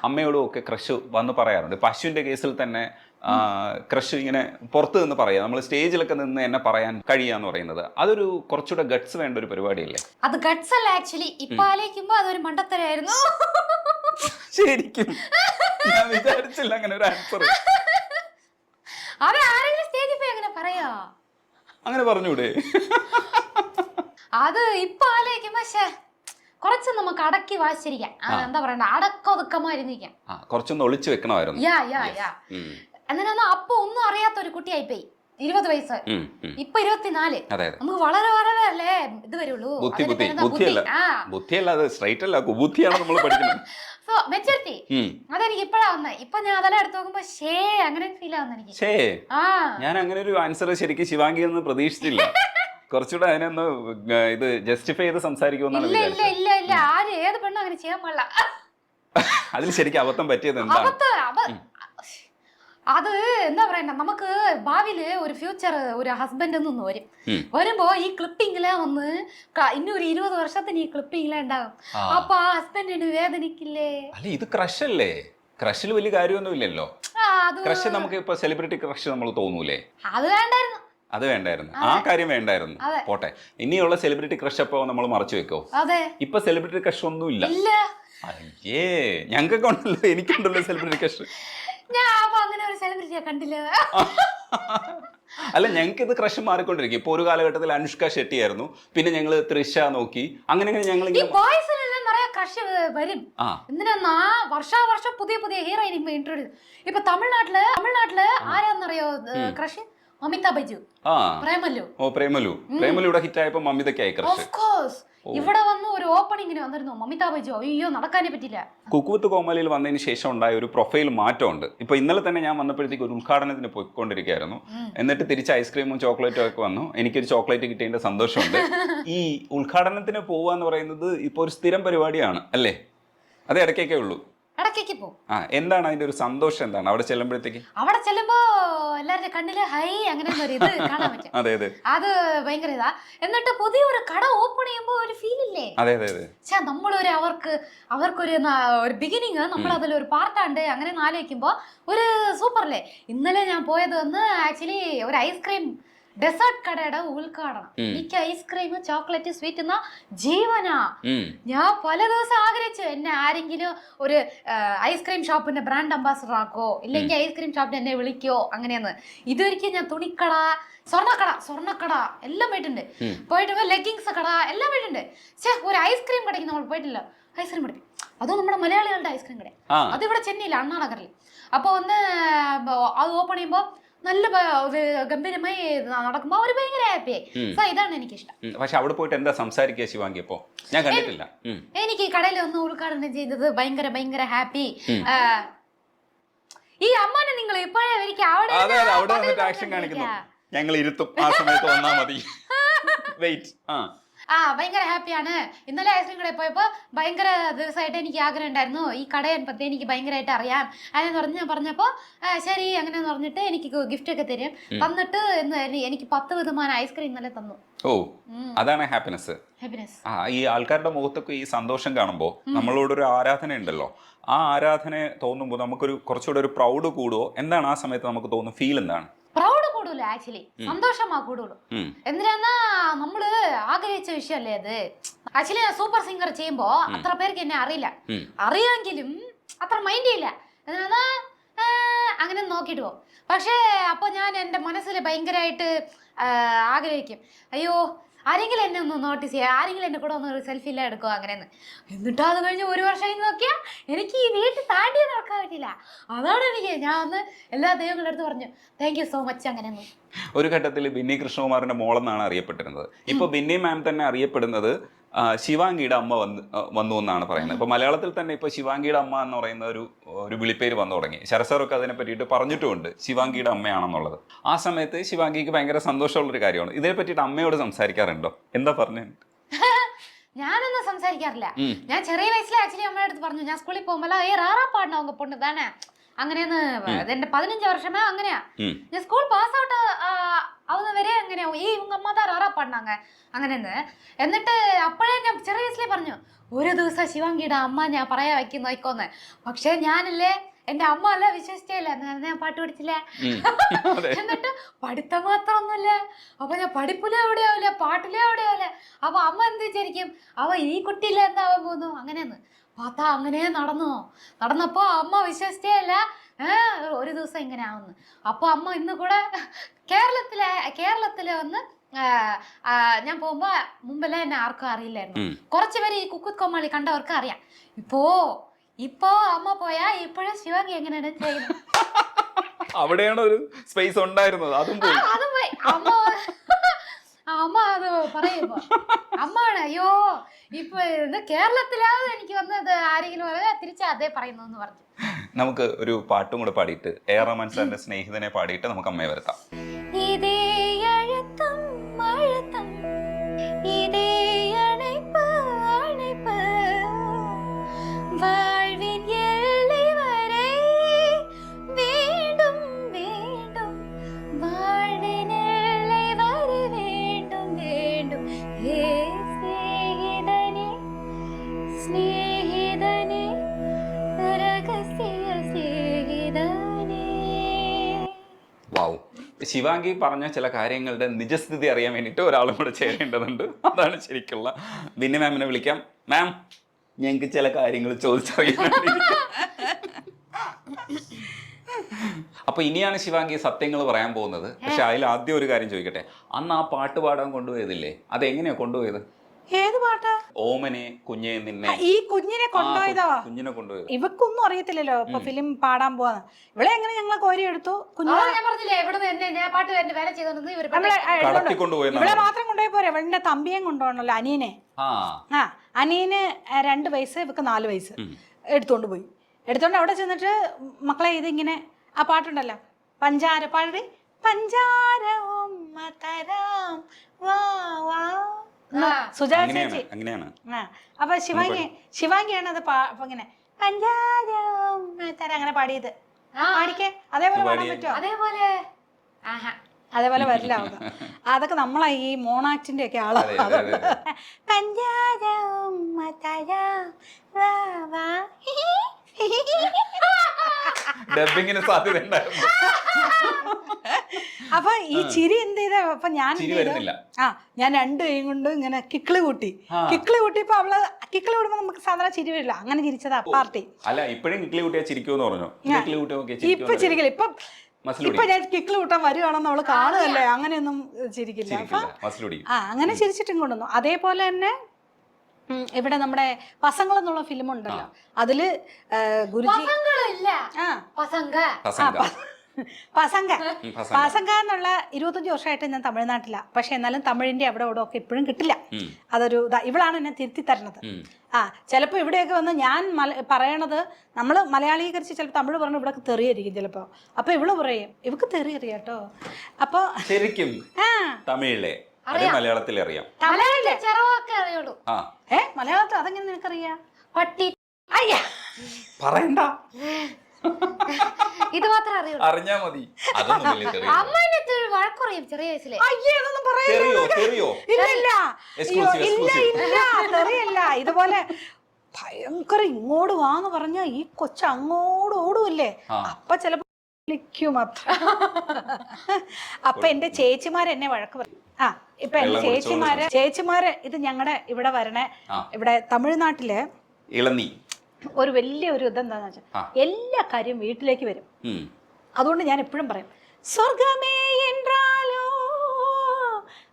അമ്മയോടും ഒക്കെ ക്രഷ് വന്ന് പറയാറുണ്ട്. ഇപ്പൊ അശ്വിന്റെ കേസിൽ തന്നെ ക്രഷ് ഇങ്ങനെ പുറത്ത് നിന്ന് പറയാം, നമ്മൾ സ്റ്റേജിലൊക്കെ നിന്ന് എന്നെ പറയാൻ കഴിയാന്ന് പറയുന്നത് അതൊരു കുറച്ചുകൂടെ ഗട്ട്സ് വേണ്ട ഒരു പരിപാടിയല്ലേ? അത് ഗട്ട്സ് അല്ല ആക്ച്വലി. ഇപ്പൊ ആലോചിക്കുമ്പോ അതൊരു മണ്ടത്തരായിരുന്നു. ശരിക്കും ഞാൻ വിചാരിച്ചില്ല അങ്ങനെ ഒരു ആൻസർ. അത് ആരെങ്കിലും സ്റ്റേജിൽ പോയി അങ്ങനെ പറയാ? അങ്ങനെ പറഞ്ഞൂടെ? അത് ഇപ്പൊ ആലോചിക്കുമ്പോ കുറച്ച് നമുക്ക് അടക്കി വായിച്ചിരിക്കാം. എന്താ പറയണ്ട, അടക്കൊതുക്കമായിരുന്നിരിക്കാം. കുറച്ചൊന്ന് ഒളിച്ചു വെക്കണമായിരുന്നു. എന്നിട്ട് അപ്പൊ ഒന്നും അറിയാത്ത ഒരു കുട്ടിയായിപ്പോയി. 20 വയസ്സ്, ഇപ്പൊ 24. നമുക്ക് വളരെ വളരെ അല്ലേ ഇത് വരുള്ളൂ. സോ മെച്ചൂരിറ്റി അതെനിക്ക് ഇപ്പഴാ വന്നേ. ഇപ്പൊ ഞാൻ അതെല്ലാം എടുത്ത് നോക്കുമ്പോ അങ്ങനെ ഫീൽ ആവുന്ന എനിക്ക്. ഞാൻ അങ്ങനെ ഒരു ആൻസർ ശരിക്കും ശിവാംഗി ഒന്നും പ്രതീക്ഷിച്ചില്ല. കുറച്ചുകൂടെ അതിനൊന്ന് ഇത് ജസ്റ്റിഫൈ ചെയ്ത് സംസാരിക്കുമെന്നാണ് വിചാരിച്ചത്. ഇല്ല ആര് ഏത് പെണ്ണും അങ്ങനെ ചെയ്യാൻ പാടില്ല. അതിൽ ശരിക്കും അബദ്ധം പറ്റിയത് എന്താണ്? അത് എന്താ പറയണ്ട, നമുക്ക് ഭാവിയില് ഒരു ഫ്യൂച്ചർ ഒരു ഹസ്ബൻഡ് നിന്ന് വരുമ്പോ ഈ ക്ലിപ്പിങ്ങിലെ വന്ന് ഇന്നൊരു 20 വർഷത്തിന് ഈ ക്ലിപ്പിങ്ങിലെ ഉണ്ടാകും. അപ്പൊ ആ ഹസ്ബൻഡിന് വേദനിക്കില്ലേ? അല്ല ഇത് ക്രഷ് അല്ലേ? ക്രഷിൽ വലിയ കാര്യമൊന്നും ഇല്ലല്ലോ. ക്രഷ് നമുക്ക് ഇപ്പൊ സെലിബ്രിറ്റി ക്രഷ് നമ്മൾ തോന്നൂലേ? അത് വേണ്ടായിരുന്നു, ആ കാര്യം വേണ്ടായിരുന്നു. പോട്ടെ, ഇനിയുള്ള സെലിബ്രിറ്റി ക്രഷ് അപ്പൊ നമ്മൾ മറച്ചു വെക്കോ? ഇപ്പൊ സെലിബ്രിറ്റി ക്രഷ് ഒന്നും ഇല്ല. അയ്യേ, ഞങ്ങൾക്കൊക്കെ ഉണ്ടല്ലോ, എനിക്കുണ്ടല്ലോ സെലിബ്രിറ്റി ക്രഷ്. അല്ല ഞങ്ങൾക്ക് ഇത് ക്രഷ് മാറിക്കൊണ്ടിരിക്കും. ഇപ്പൊ ഒരു കാലഘട്ടത്തിൽ അനുഷ്ക ഷെട്ടി ആയിരുന്നു, പിന്നെ ഞങ്ങള് തൃഷ നോക്കി, അങ്ങനെ ഞങ്ങൾ വരും. എന്തിനാ വർഷം പുതിയ പുതിയ ഹീറോയിൻ ഇൻട്രോഡ്യൂസ്. ഇപ്പൊ തമിഴ്നാട്ടില് ആരാന്നറിയോ ക്രഷ്? മമിത ബൈജു, പ്രേമലുടെ ഹിറ്റ് ആയപ്പോ മമിതയ്ക്കായി ക്രഷ്. ഇവിടെ വന്ന് ഒരു ഓപ്പണിങ്ങിന് വന്നിരുന്നു മമിത ബൈജു. അയ്യോ, നടക്കാനേ പറ്റില്ല. കുക്കുവിത്ത് കോമലിയിൽ വന്നതിന് ശേഷം ഉണ്ടായ ഒരു പ്രൊഫൈൽ മാറ്റമുണ്ട്. ഇപ്പൊ ഇന്നലെ തന്നെ ഞാൻ വന്നപ്പോഴത്തേക്ക് ഒരു ഉദ്ഘാടനത്തിന് പോയിക്കൊണ്ടിരിക്കുകയായിരുന്നു. എന്നിട്ട് തിരിച്ച് ഐസ്ക്രീമും ചോക്ലേറ്റും ഒക്കെ വന്നു. എനിക്കൊരു ചോക്ലേറ്റ് കിട്ടിയതിന്റെ സന്തോഷമുണ്ട്. ഈ ഉദ്ഘാടനത്തിന് പോവാന്ന് പറയുന്നത് ഇപ്പൊ ഒരു സ്ഥിരം പരിപാടിയാണ് അല്ലേ? അത് ഇടയ്ക്കൊക്കെ ഉള്ളൂ. ഇടയ്ക്കൊക്കെ പോകും. എന്താണ് അതിന്റെ ഒരു സന്തോഷം? എന്താണ് അവിടെ ചെല്ലുമ്പോഴത്തേക്ക്? അവിടെ ചെല്ലുമ്പോ എല്ലാവരുടെ കണ്ണില് ഹൈ അങ്ങനെ ഇത് കാണാൻ പറ്റും. അത് ഭയങ്കര ഇതാ. എന്നിട്ട് പുതിയൊരു കട ഓപ്പൺ ചെയ്യുമ്പോ ഒരു ഫീൽ ഇല്ലേ? നമ്മളൊരു അവർക്കൊരു ബിഗിനിങ്, നമ്മൾ അതിലൊരു പാർട്ടാണ്ട് അങ്ങനെ ആലോചിക്കുമ്പോ ഒരു സൂപ്പർ അല്ലേ? ഇന്നലെ ഞാൻ പോയത് വന്ന് ആക്ച്വലി ഒരു ഐസ്ക്രീം ഡെസേർട്ട് കടയുടെ ഉദ്ഘാടനം. എനിക്ക് ഐസ്ക്രീം ചോക്ലേറ്റ് സ്വീറ്റ് എന്ന ജീവനാ. ഞാൻ പല ദിവസം ആഗ്രഹിച്ചു എന്നെ ആരെങ്കിലും ഒരു ഐസ്ക്രീം ഷോപ്പിന്റെ ബ്രാൻഡ് അംബാസഡർ ആക്കോ, ഇല്ലെങ്കിൽ ഐസ്ക്രീം ഷോപ്പിന് എന്നെ വിളിക്കോ അങ്ങനെയെന്ന്. ഇതൊരിക്കൽ ഞാൻ തുണിക്കട, സ്വർണ്ണക്കട എല്ലാം പോയിട്ടുണ്ട്. പോയിട്ട് ലെഗിങ്സ് കട എല്ലാം പോയിട്ടുണ്ട്. ഒരു ഐസ്ക്രീം കടയ്ക്ക് നമ്മൾ പോയിട്ടില്ല. ഐസ്ക്രീം കട, അതും നമ്മുടെ മലയാളികളുടെ ഐസ്ക്രീം കട. അതിവിടെ ചെന്നൈയിൽ അണ്ണാനഗറിൽ. അപ്പൊ ഒന്ന് അത് ഓപ്പൺ ചെയ്യുമ്പോ നല്ല ഗംഭീരമായി നടക്കുമ്പോ അവര് ഭയങ്കര ഹാപ്പിയായി. ഇതാണ് എനിക്ക് ഇഷ്ടം. പക്ഷെ അവിടെ പോയിട്ട് എന്താ സംസാരിക്കുക ശിവാംഗി? ഇപ്പോ ഞാൻ കണ്ടിട്ടില്ല. എനിക്ക് കടയിൽ ഒന്ന് ഉദ്ഘാടനം ചെയ്തത് ഭയങ്കര ഹാപ്പി. ഈ അമ്മനെ നിങ്ങൾ ഇപ്പോഴേ എനിക്ക് അവിടെ ആക്ഷൻ കാണിക്കുന്നു. ഞങ്ങൾ ഇരുത്തും, ആ സമയത്ത് വന്നാ മതി. വെയിറ്റ്. ഭയങ്കര ഹാപ്പിയാണ്. ഇന്നലെ ഐസ്ക്രീം കടയിൽ പോയപ്പോ ഭയങ്കര ദിവസമായിട്ട് എനിക്ക് ആഗ്രഹം ഉണ്ടായിരുന്നു ഈ കടയെ പറ്റി എനിക്ക് ഭയങ്കരമായിട്ട് അറിയാം. അതെന്ന് പറഞ്ഞപ്പോ ശരി അങ്ങനെയെന്ന് പറഞ്ഞിട്ട് എനിക്ക് ഗിഫ്റ്റ് ഒക്കെ തരും. തന്നിട്ട് എനിക്ക് 10 വിധமான ഐസ്ക്രീം ഇന്നലെ തന്നു. അതാണ് ഹാപ്പിനെസ്. ഈ ആൾക്കാരുടെ മുഖത്തൊക്കെ ഈ സന്തോഷം കാണുമ്പോ നമ്മളോടൊരു ആരാധന ഉണ്ടല്ലോ. ആ ആരാധന തോന്നുമ്പോൾ നമുക്കൊരു കുറച്ചുകൂടെ ഒരു പ്രൗഡ് കൂടുവോ? എന്താണ് ആ സമയത്ത് നമുക്ക് തോന്നുന്നു? ഫീൽ എന്താണ്? പ്രൗഡ് കൂടുതൽ ആക്ച്വലി സന്തോഷമാ കൂടുള്ളൂ. എന്തിനാ നമ്മള് ആഗ്രഹിച്ച വിഷയല്ലേ അത്. ആക്ച്വലി ഞാൻ സൂപ്പർ സിംഗർ ചെയ്യുമ്പോ അത്ര പേർക്ക് എന്നെ അറിയാമെങ്കിലും അത്ര മൈൻഡ് ചെയ്യില്ല. എന്തിനാ അങ്ങനെ നോക്കിട്ട് പോകും. പക്ഷേ അപ്പൊ ഞാൻ എൻ്റെ മനസ്സിൽ ഭയങ്കരമായിട്ട് ആഗ്രഹിക്കും, അയ്യോ ആരെങ്കിലും എന്നെ ഒന്ന് നോട്ടീസ് ചെയ്യുക, ആരെങ്കിലും എന്നെ കൂടെ ഒന്ന് സെൽഫി ഇല്ല എടുക്കുക അങ്ങനെയെന്ന്. എന്നിട്ട് അത് കഴിഞ്ഞ് 1 വർഷം കഴിഞ്ഞ് നോക്കിയാൽ എനിക്ക് ഈ വീട്ടിൽ താണ്ടി നടക്കാൻ പറ്റില്ല. അതാണ് ഞാൻ ഒന്ന് എല്ലാ ദൈവങ്ങളുടെ അടുത്ത് പറഞ്ഞു താങ്ക് യു സോ മച്ച് അങ്ങനെയൊന്നും. ഒരു ഘട്ടത്തിൽ ബിന്നി കൃഷ്ണകുമാറിന്റെ മോളെന്നാണ് അറിയപ്പെട്ടിരുന്നത്. ഇപ്പൊ ബിന്നി മാം തന്നെ അറിയപ്പെടുന്നത് ശിവാംഗിയുടെ അമ്മ വന്നു എന്നാണ് പറയുന്നത്. ഇപ്പോൾ മലയാളത്തിൽ തന്നെ ഇപ്പോൾ ശിവാംഗിയുടെ അമ്മ എന്ന് പറയുന്ന ഒരു വിളിപ്പേര് വന്നു തുടങ്ങി. ശരസറൊക്കെ അതിനെ പറ്റിയിട്ട് പറഞ്ഞിട്ടുമുണ്ട് ശിവാംഗിയുടെ അമ്മയാണെന്നുള്ളത്. ആ സമയത്ത് ശിവാംഗിക്ക് ഭയങ്കര സന്തോഷമുള്ളൊരു കാര്യമാണ്. ഇതിനെ പറ്റിയിട്ട് അമ്മയോട് സംസാരിക്കാറുണ്ടോ? എന്താ പറഞ്ഞത്? ഞാനൊന്നും സംസാരിക്കാറില്ല. ഞാൻ ചെറിയ വയസ്സിൽ ആക്ച്വലി അമ്മയുടെ അടുത്ത് പറഞ്ഞു, ഞാൻ സ്കൂളിൽ പോകുമ്പോൾ റാറാ പാടണം அவங்க പൊண்ணு தானே അങ്ങനെയെന്ന്. എന്റെ 15 വർഷമേ അങ്ങനെയാ. ഞാൻ സ്കൂൾ പാസ് ഔട്ട് ആവുന്ന വരെ അങ്ങനെയാ, ഇവங்க അമ്മ தான் റാറാ പാടണാങ്ക അങ്ങനെയെന്ന്. എന്നിട്ട് അപ്പോഴേ ഞാൻ ചെറിയ വയസ്സിലേ പറഞ്ഞു, ഒരു ദിവസം ശിവാംഗിയുടെ അമ്മ ഞാൻ പറയാ വയ്ക്കുന്നോയിക്കോന്ന്. പക്ഷെ ഞാനല്ലേ, എന്റെ അമ്മ അല്ല വിശ്വസിച്ചല്ല, ഞാൻ പാട്ട് പഠിച്ചില്ല. എന്നിട്ട് പഠിത്തം മാത്രമൊന്നുമില്ല. അപ്പൊ ഞാൻ പഠിപ്പിലും എവിടെ ആവില്ല, പാട്ടിലും എവിടെ ആവില്ല. അപ്പൊ അമ്മ എന്ത് വിചാരിക്കും, അവ ഈ കുട്ടിയില്ല എന്താവാൻ പോകുന്നു അങ്ങനെയെന്ന്. പാത്താ അങ്ങനെ നടന്നപ്പോ അമ്മ വിശ്വസിച്ചേ അല്ല, ഒരു ദിവസം ഇങ്ങനെ ആവുന്നു. അപ്പൊ അമ്മ ഇന്ന് കൂടെ കേരളത്തിലെ വന്ന് ഞാൻ പോകുമ്പോ മുമ്പല്ലേ എന്നെ ആർക്കും അറിയില്ലായിരുന്നു. കുറച്ചു പേര് ഈ കുക്കുത് കോമാളി കണ്ടവർക്ക് അറിയാം. ഇപ്പോ അമ്മ പോയാ ഇപ്പോഴും ശിവാംഗി എങ്ങനെയാണ് ചെയ്യുന്നത്. അവിടെയാണ് ഒരു സ്പേസ് ഉണ്ടായിരുന്നത്, അതും പോയി. അമ്മ അത് പറയുമ്പോ അമ്മാണ് അയ്യോ ഇപ്പൊ ഇത് കേരളത്തിലാவது എനിക്ക് വന്നത് ആരെങ്കിലും പറയാ തിരിച്ച് അതേ പറയുന്നു പറഞ്ഞു. നമുക്ക് ഒരു പാട്ടും കൂടെ പാടിയിട്ട് എ.ആർ. റഹ്മാൻ സാറിന്റെ സ്നേഹിതനെ പാടിയിട്ട് നമുക്ക് അമ്മയെ വരുത്താം. ഇതേ അഴുത്തം അഴുത്തം ഇതേ അணைപ്പ് അணைപ്പ് வாழ்வின் எல்லை வரை வேண்டும் வேண்டும் வாழ்வின் எல்லை வரை வேண்டும் வேண்டும் ஏ സ്നേഹിതനേ സ്നേഹിതനേ രഹസ്യ സ്നേഹിതനേ. വാവ്. ശിവാംഗി പറഞ്ഞ ചില കാര്യങ്ങളുടെ നിജസ്ഥിതി അറിയാൻ വേണ്ടിയിട്ട് ഒരാളും കൂടെ ചേരേണ്ടതുണ്ട്. അതാണ് ശരിക്കുള്ള. ബിന്നി മാമിനെ വിളിക്കാം. മാം, ഞങ്ങൾക്ക് ചില കാര്യങ്ങൾ ചോദിച്ചറിയാൻ. അപ്പൊ ഇനിയാണ് ശിവാംഗി സത്യങ്ങൾ പറയാൻ പോകുന്നത്. പക്ഷെ അതിൽ ആദ്യം ഒരു കാര്യം ചോദിക്കട്ടെ, അന്ന് ആ പാട്ട് പാടാൻ കൊണ്ടുപോയതില്ലേ, അതെങ്ങനെയാ കൊണ്ടുപോയത്? ഏത് പാട്ട്? ഓമനെ കുഞ്ഞെ നിന്നെ. ഈ കുഞ്ഞിനെ കൊണ്ടുപോയതോ? കുഞ്ഞിനെ കൊണ്ടുപോയത്. ഇവക്കൊന്നും അറിയത്തില്ലല്ലോ ഇപ്പൊ ഫിലിം പാടാൻ പോവാന്ന്. ഇവിടെ എങ്ങനെ ഞങ്ങളെ കോരി എടുത്തു ഇവിടെ മാത്രം കൊണ്ടുപോയി പോരെ, ഇവളുടെ തമ്പിയേം കൊണ്ടുപോകണല്ലോ, അനിയനെ. അനിയന് 2 വയസ്സ്, ഇവക്ക് 4 വയസ്സ്. എടുത്തോണ്ട് പോയി. എടുത്തോണ്ട് അവിടെ ചെന്നിട്ട് മക്കളെ ഇതിങ്ങനെ ആ പാട്ടുണ്ടല്ലോ, പഞ്ചാര പാടി പഞ്ചാര സുജാ ചേച്ചി. അപ്പൊ ശിവാംഗിയാണ് അത് ഇങ്ങനെ പഞ്ചാരം അങ്ങനെ പാടിയത്. പാടിക്കേ, അതേപോലെ പാടാൻ പറ്റുമോ? അതേപോലെ വരില്ല. അതൊക്കെ നമ്മളെ ഈ മോണാക്ടിന്റെ ഒക്കെ ആളാണ്. പഞ്ചാരം ഡബ്ബിങ്ങിന് സാധ്യത ഉണ്ടായിരുന്നു. അപ്പൊ ഈ ചിരി എന്ത് ചെയ്ത, അപ്പൊ ഞാൻ 2 കൈയും കൊണ്ട് ഇങ്ങനെ കിക്കിളി കൂട്ടിയപ്പോ അവള് കിക്കിളി കൂടുമ്പോ നമുക്ക് സാധാരണ ചിരി വരില്ല, അങ്ങനെ ചിരിച്ചതാ പാർട്ടി. അല്ല, ഇപ്പോഴും കിക്കിളി കൂട്ടിയാ ചിരിക്കുമെന്ന് പറഞ്ഞു. ഇപ്പൊ ചിരിക്കില്ല. ഇപ്പൊ ഞാൻ കിക്കിളി കൂട്ടാൻ വരുവാണെന്ന് അവള് കാണുകയല്ലേ, അങ്ങനെയൊന്നും ചിരിക്കില്ല. അങ്ങനെ ചിരിച്ചിട്ടും കൊണ്ടുവന്നു. അതേപോലെ തന്നെ ഇവിടെ നമ്മുടെ പസങ്ങൾ എന്നുള്ള ഫിലിം ഉണ്ടല്ലോ, അതില് ഗുരുജി പസങ്ക എന്നുള്ള 25 വർഷമായിട്ട് ഞാൻ തമിഴ്നാട്ടിലാ. പക്ഷെ എന്നാലും തമിഴിന്റെ അവിടെ ഇവിടെ ഒക്കെ ഇപ്പോഴും കിട്ടില്ല. അതൊരു ഇവളാണ് എന്നെ തിരുത്തി തരുന്നത്. ചിലപ്പോൾ ഇവിടെയൊക്കെ വന്ന് ഞാൻ പറയണത് നമ്മൾ മലയാളീകരിച്ച് ചിലപ്പോൾ തമിഴ് പറഞ്ഞ് ഇവിടെ തെറിയായിരിക്കും ചിലപ്പോ. അപ്പൊ ഇവള് പറയും ഇവക്ക് തെറിയറിയാട്ടോ. അപ്പൊ ശരിക്കും തമിഴിലെ മലയാളത്തിൽ അറിയാം, മലയാളത്തിൽ അതെങ്ങനെ നിനക്കറിയാം? പട്ടി പറയണ്ട, ഇത് മാത്രം അറിയുള്ളൂ, അറിഞ്ഞാ മതി. വഴക്കുറയും ചെറിയ വയസ്സിലെ. ഇല്ല ഇതുപോലെ ഭയങ്കര ഇങ്ങോട്ട് വാന്ന് പറഞ്ഞ ഈ കൊച്ച അങ്ങോട്ട് ഓടുമല്ലേ, അപ്പൊ ചിലപ്പോ വിളിക്കും അത്ര. അപ്പൊ എന്റെ ചേച്ചിമാരെന്നെ വഴക്ക് പറയും. ഇപ്പൊ എന്റെ ചേച്ചിമാര് ഇത് ഞങ്ങളുടെ ഇവിടെ വരണേ, ഇവിടെ തമിഴ്നാട്ടില് ഇളനീ ഒരു വലിയ ഒരു ഇതെന്താന്ന് വെച്ചാൽ എല്ലാ കാര്യവും വീട്ടിലേക്ക് വരും. അതുകൊണ്ട് ഞാൻ എപ്പോഴും പറയും സ്വർഗമേ என்றாலோ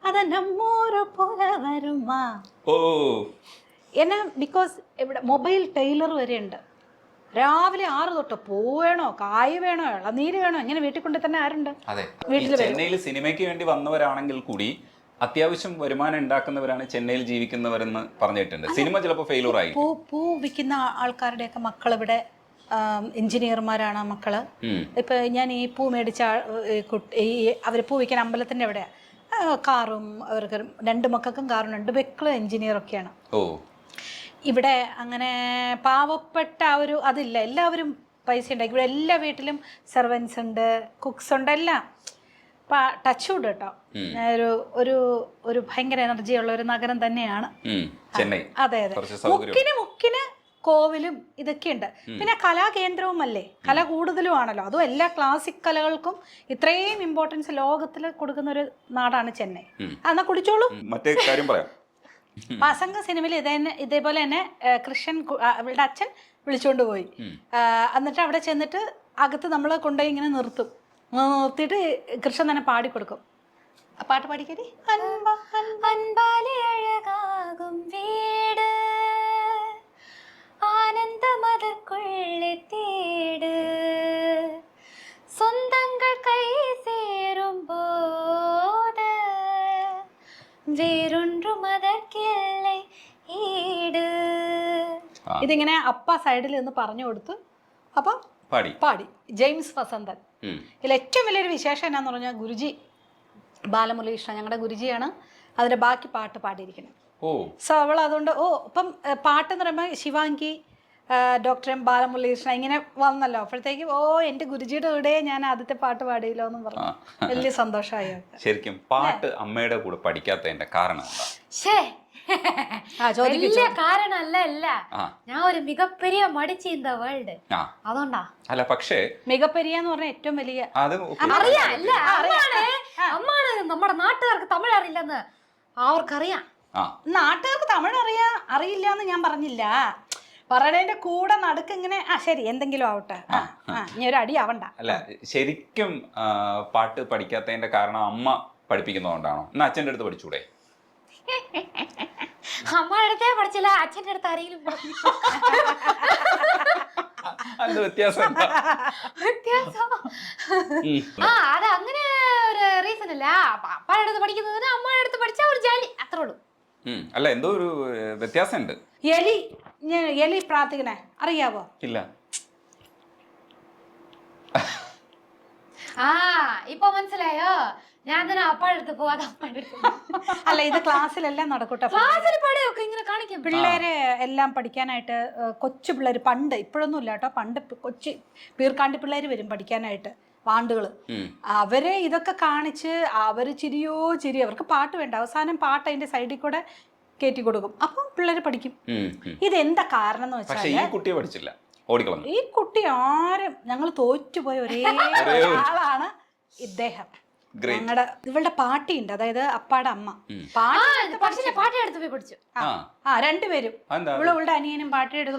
അത നമ്മോരു പോലെ വരുമാ എന്നാ. ബിക്കോസ് ഇവിടെ മൊബൈൽ ടൈലർ വരെ ഉണ്ട്. രാവിലെ 6 തൊട്ട് പൂ വേണോ, കായ് വേണോ, ഇളനീര് വേണോ, ഇങ്ങനെ വീട്ടിൽ കൊണ്ട് തന്നെ ആരുണ്ട്. ചെന്നൈയിൽ സിനിമയ്ക്ക് വേണ്ടി വന്നവരാണെങ്കിൽ കൂടി അത്യാവശ്യം വരുമാനം ഉണ്ടാക്കുന്നവരാണ് ചെന്നൈയിൽ ജീവിക്കുന്നവരെന്ന് പറഞ്ഞിട്ടുണ്ട്. സിനിമ ചിലപ്പോൾ ഫെയിലൂർ ആയി. പൂ വിൽക്കുന്ന ആൾക്കാരുടെയൊക്കെ മക്കൾ ഇവിടെ എഞ്ചിനീയർമാരാണ് മക്കള്. ഇപ്പൊ ഞാൻ ഈ പൂ മേടിച്ച അവർ പൂ വിൽക്കുന്ന അമ്പലത്തിന്റെ അവിടെ കാറും അവർക്ക് 2 മക്കൾക്കും കാറും 2 മക്കളും എഞ്ചിനീയറൊക്കെയാണ്. ഇവിടെ അങ്ങനെ പാവപ്പെട്ട ഒരു അതില്ല. എല്ലാവരും പൈസ ഉണ്ടാക്കി. ഇവിടെ എല്ലാ വീട്ടിലും സെർവൻസ് ഉണ്ട്, കുക്സ് ഉണ്ട്, എല്ലാം ടച്ച് വുഡ് കേട്ടോ. ഒരു ഭയങ്കര എനർജി ഉള്ള ഒരു നഗരം തന്നെയാണ് ചെന്നൈ. അതെ അതെ. മുക്കിന് കോവിലും ഇതൊക്കെയുണ്ട്. പിന്നെ കലാകേന്ദ്രവും അല്ലേ, കല കൂടുതലും ആണല്ലോ. അതും എല്ലാ ക്ലാസിക് കലകൾക്കും ഇത്രയും ഇമ്പോർട്ടൻസ് ലോകത്തിൽ കൊടുക്കുന്ന ഒരു നാടാണ് ചെന്നൈ. എന്നാ കുടിച്ചോളൂ. മറ്റേ കാര്യം പറയാം. പാസംഗ സിനിമയിൽ ഇതേപോലെ തന്നെ കൃഷ്ണൻ അവളുടെ അച്ഛൻ വിളിച്ചുകൊണ്ട് പോയി. എന്നിട്ട് അവിടെ ചെന്നിട്ട് അകത്ത് നമ്മളെ കൊണ്ടുപോയി ഇങ്ങനെ നിർത്തിയിട്ട് കൃഷ്ണൻ തന്നെ പാടിക്കൊടുക്കും. പാട്ട് പാടിക്കരി. അൻപാലെ അഴകാകും വീട് ആനന്ദമതർക്കുള്ളെ തേട് സ്വന്തങ്ങൾ കൈ சேரும்போது വേറൊன்றுം അതർക്കില്ലേ ഈട്. ഇതിങ്ങനെ അപ്പ സൈഡിൽ നിന്ന് പറഞ്ഞു കൊടുത്തു. അപ്പം പാടി ജെയിംസ് വസന്തൻ. ഇതിൽ ഏറ്റവും വലിയൊരു വിശേഷം എന്നാന്ന് പറഞ്ഞാൽ ഗുരുജി ബാലമുരളീകൃഷ്ണൻ ഞങ്ങളുടെ ഗുരുജിയാണ് അതിന്റെ ബാക്കി പാട്ട് പാടിയിരിക്കുന്നത്. സോ അവൾ അതുകൊണ്ട് ഇപ്പം പാട്ട് എന്ന് പറയുമ്പോൾ ശിവാംഗി, ഡോക്ടർ എം ബാലമുരളീകൃഷ്ണൻ ഇങ്ങനെ വന്നല്ലോ. അപ്പോഴത്തേക്കും എൻ്റെ ഗുരുജിയുടെ കൂടെ ഞാൻ ആദ്യത്തെ പാട്ട് പാടിയല്ലോ എന്ന് പറഞ്ഞു. വലിയ സന്തോഷമായി. ശരിക്കും പാട്ട് അമ്മയുടെ കൂടെ പഠിക്കാത്തതിന്റെ കാരണം എന്താ? വലിയ കാരണല്ല, ഞാൻ ഒരു മികപ്പെരിയ മടിച്ച് ഇൻ ദ വേൾഡ്. അതുകൊണ്ടാ. അല്ല പക്ഷേ മികപ്പെരിയ എന്ന് പറഞ്ഞാൽ ഏറ്റവും വലിയ അമ്മാണ്. നമ്മുടെ നാട്ടുകാർക്ക് തമിഴ് അറിയില്ലെന്ന് അവർക്കറിയാം. നാട്ടുകാർക്ക് തമിഴ് അറിയില്ല എന്ന് ഞാൻ പറഞ്ഞില്ല. പറയണതിന്റെ കൂടെ നടുക്ക് ഇങ്ങനെ ശരി എന്തെങ്കിലും ആവട്ടെ, ഇനി ഒരു അടി ആവണ്ട. അല്ല ശരിക്കും പാട്ട് പഠിക്കാത്തതിന്റെ കാരണം അമ്മ പഠിപ്പിക്കുന്നതുകൊണ്ടാണോ? എന്നാ അച്ഛൻ്റെ അടുത്ത് പഠിച്ചൂടെ? അമ്മയുടെ അടുത്തേ പഠിച്ചില്ല, അച്ഛൻ്റെ അടുത്ത് ആരെങ്കിലും വ്യത്യാസം അത് അങ്ങനെ ഒരു റീസൺ അല്ല. അപ്പയുടെ അടുത്ത് പഠിക്കുന്നതിന് അമ്മയുടെ അടുത്ത് പഠിച്ചാൽ ഒരു ജാലി, അത്രേ ഉള്ളൂ. അല്ല എന്തോ ഒരു വ്യത്യാസമുണ്ട്. എലി പ്രാർത്ഥിക്കണേ അറിയാവോ? ഇല്ല. ഇപ്പൊ മനസ്സിലായോ? ഞാൻ തന്നെ അപ്പയുടെ അടുത്ത് പോവാതെ അമ്മയുടെ അടുത്ത്. അല്ല ഇത് ക്ലാസ്സിലെല്ലാം നടക്കൂട്ടോ. ക്ലാസ്സിൽ പടയൊക്കെ ഇങ്ങനെ കാണിക്കും. പിള്ളേരെ എല്ലാം പഠിക്കാനായിട്ട് കൊച്ചു പിള്ളേർ പണ്ട്, ഇപ്പോഴൊന്നും ഇല്ല കേട്ടോ, പണ്ട് കൊച്ചു പീർക്കാണ്ടി പിള്ളേർ വരും പഠിക്കാനായിട്ട്, പാണ്ടുകള്. അവരെ ഇതൊക്കെ കാണിച്ച് അവര് ചിരിയോ ചിരി. അവർക്ക് പാട്ട് വേണ്ട, അവസാനം പാട്ട് അതിന്റെ സൈഡിൽ കൂടെ കയറ്റി കൊടുക്കും. അപ്പം പിള്ളേര് പഠിക്കും. ഇതെന്താ കാരണം എന്ന് വെച്ചാൽ ഈ കുട്ടി ആരും ഞങ്ങൾ തോറ്റുപോയ ഒരേ ആളാണ് ഇദ്ദേഹം. ഞങ്ങളുടെ ഇവളുടെ പാട്ടിയുണ്ട്, അതായത് അപ്പാടെ അമ്മ പാട്ടെടുത്ത് പോയി പഠിച്ചു. രണ്ടുപേരും ഇവളുടെ അനിയനും പാട്ടിയെടുത്ത്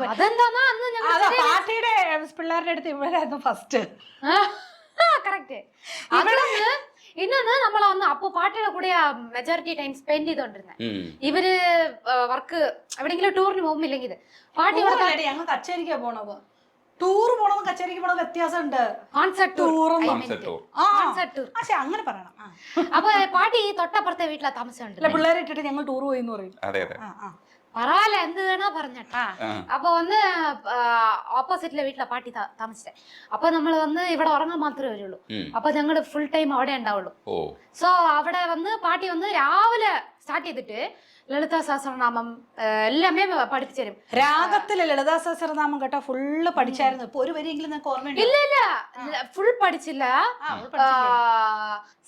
പാട്ടിയുടെ പിള്ളേരുടെ അടുത്ത് ഇവരായിരുന്നു ഫസ്റ്റ്. ಇನ್ನೊಂದು നമ്മൾ അന്ന് അപ്പൊ പാട്ടിയുടെ കൂടെ മെജോറിറ്റി ടൈം സ്പെൻഡ് ചെയ്തോണ്ടിരുന്നത്. ഇവര് വർക്ക് എവിടെയെങ്കിലും ടൂറിന് പോകുമ്പില്ലെങ്കിൽ പാട്ടി ഞങ്ങൾ കച്ചേരിക്കാ പോണത്. ടൂർ പോണതും കച്ചേരിക്ക് പോണത് വ്യത്യാസമുണ്ട്. അങ്ങനെ പറയണം. അപ്പൊ പാട്ടി തൊട്ടപ്പുറത്തെ വീട്ടിലെ താമസമുണ്ട്. പിള്ളേരെ ഇട്ടിട്ട് ഞങ്ങൾ ടൂർ പോയി എന്ന് പറയും. പറവാല എന്ത് വേണോ പറഞ്ഞിട്ടാ. അപ്പൊ വന്ന് ഓപ്പോസിറ്റിലെ വീട്ടിലെ പാട്ടി താമസിച്ചേ. അപ്പൊ നമ്മൾ വന്ന് ഇവിടെ ഉറങ്ങാൻ മാത്രമേ വരുള്ളൂ. അപ്പൊ ഞങ്ങള് ഫുൾ ടൈം അവിടെ ഉണ്ടാവുള്ളൂ. സോ അവിടെ വന്ന് പാട്ടി വന്ന് രാവിലെ സ്റ്റാർട്ട് ചെയ്തിട്ട് ലളിതാ സഹസ്രനാമം എല്ലാമേ പഠിപ്പിച്ചു തരും. രാഗത്തില് ലളിതാ സഹസ്രനാമം കേട്ടോ ഫുള്ള് പഠിച്ചായിരുന്നു. ഇപ്പൊ ഒരു വരിയെങ്കിലും നിനക്ക് ഓർമ്മയുണ്ട്? ഇല്ല ഫുൾ പഠിച്ചില്ല.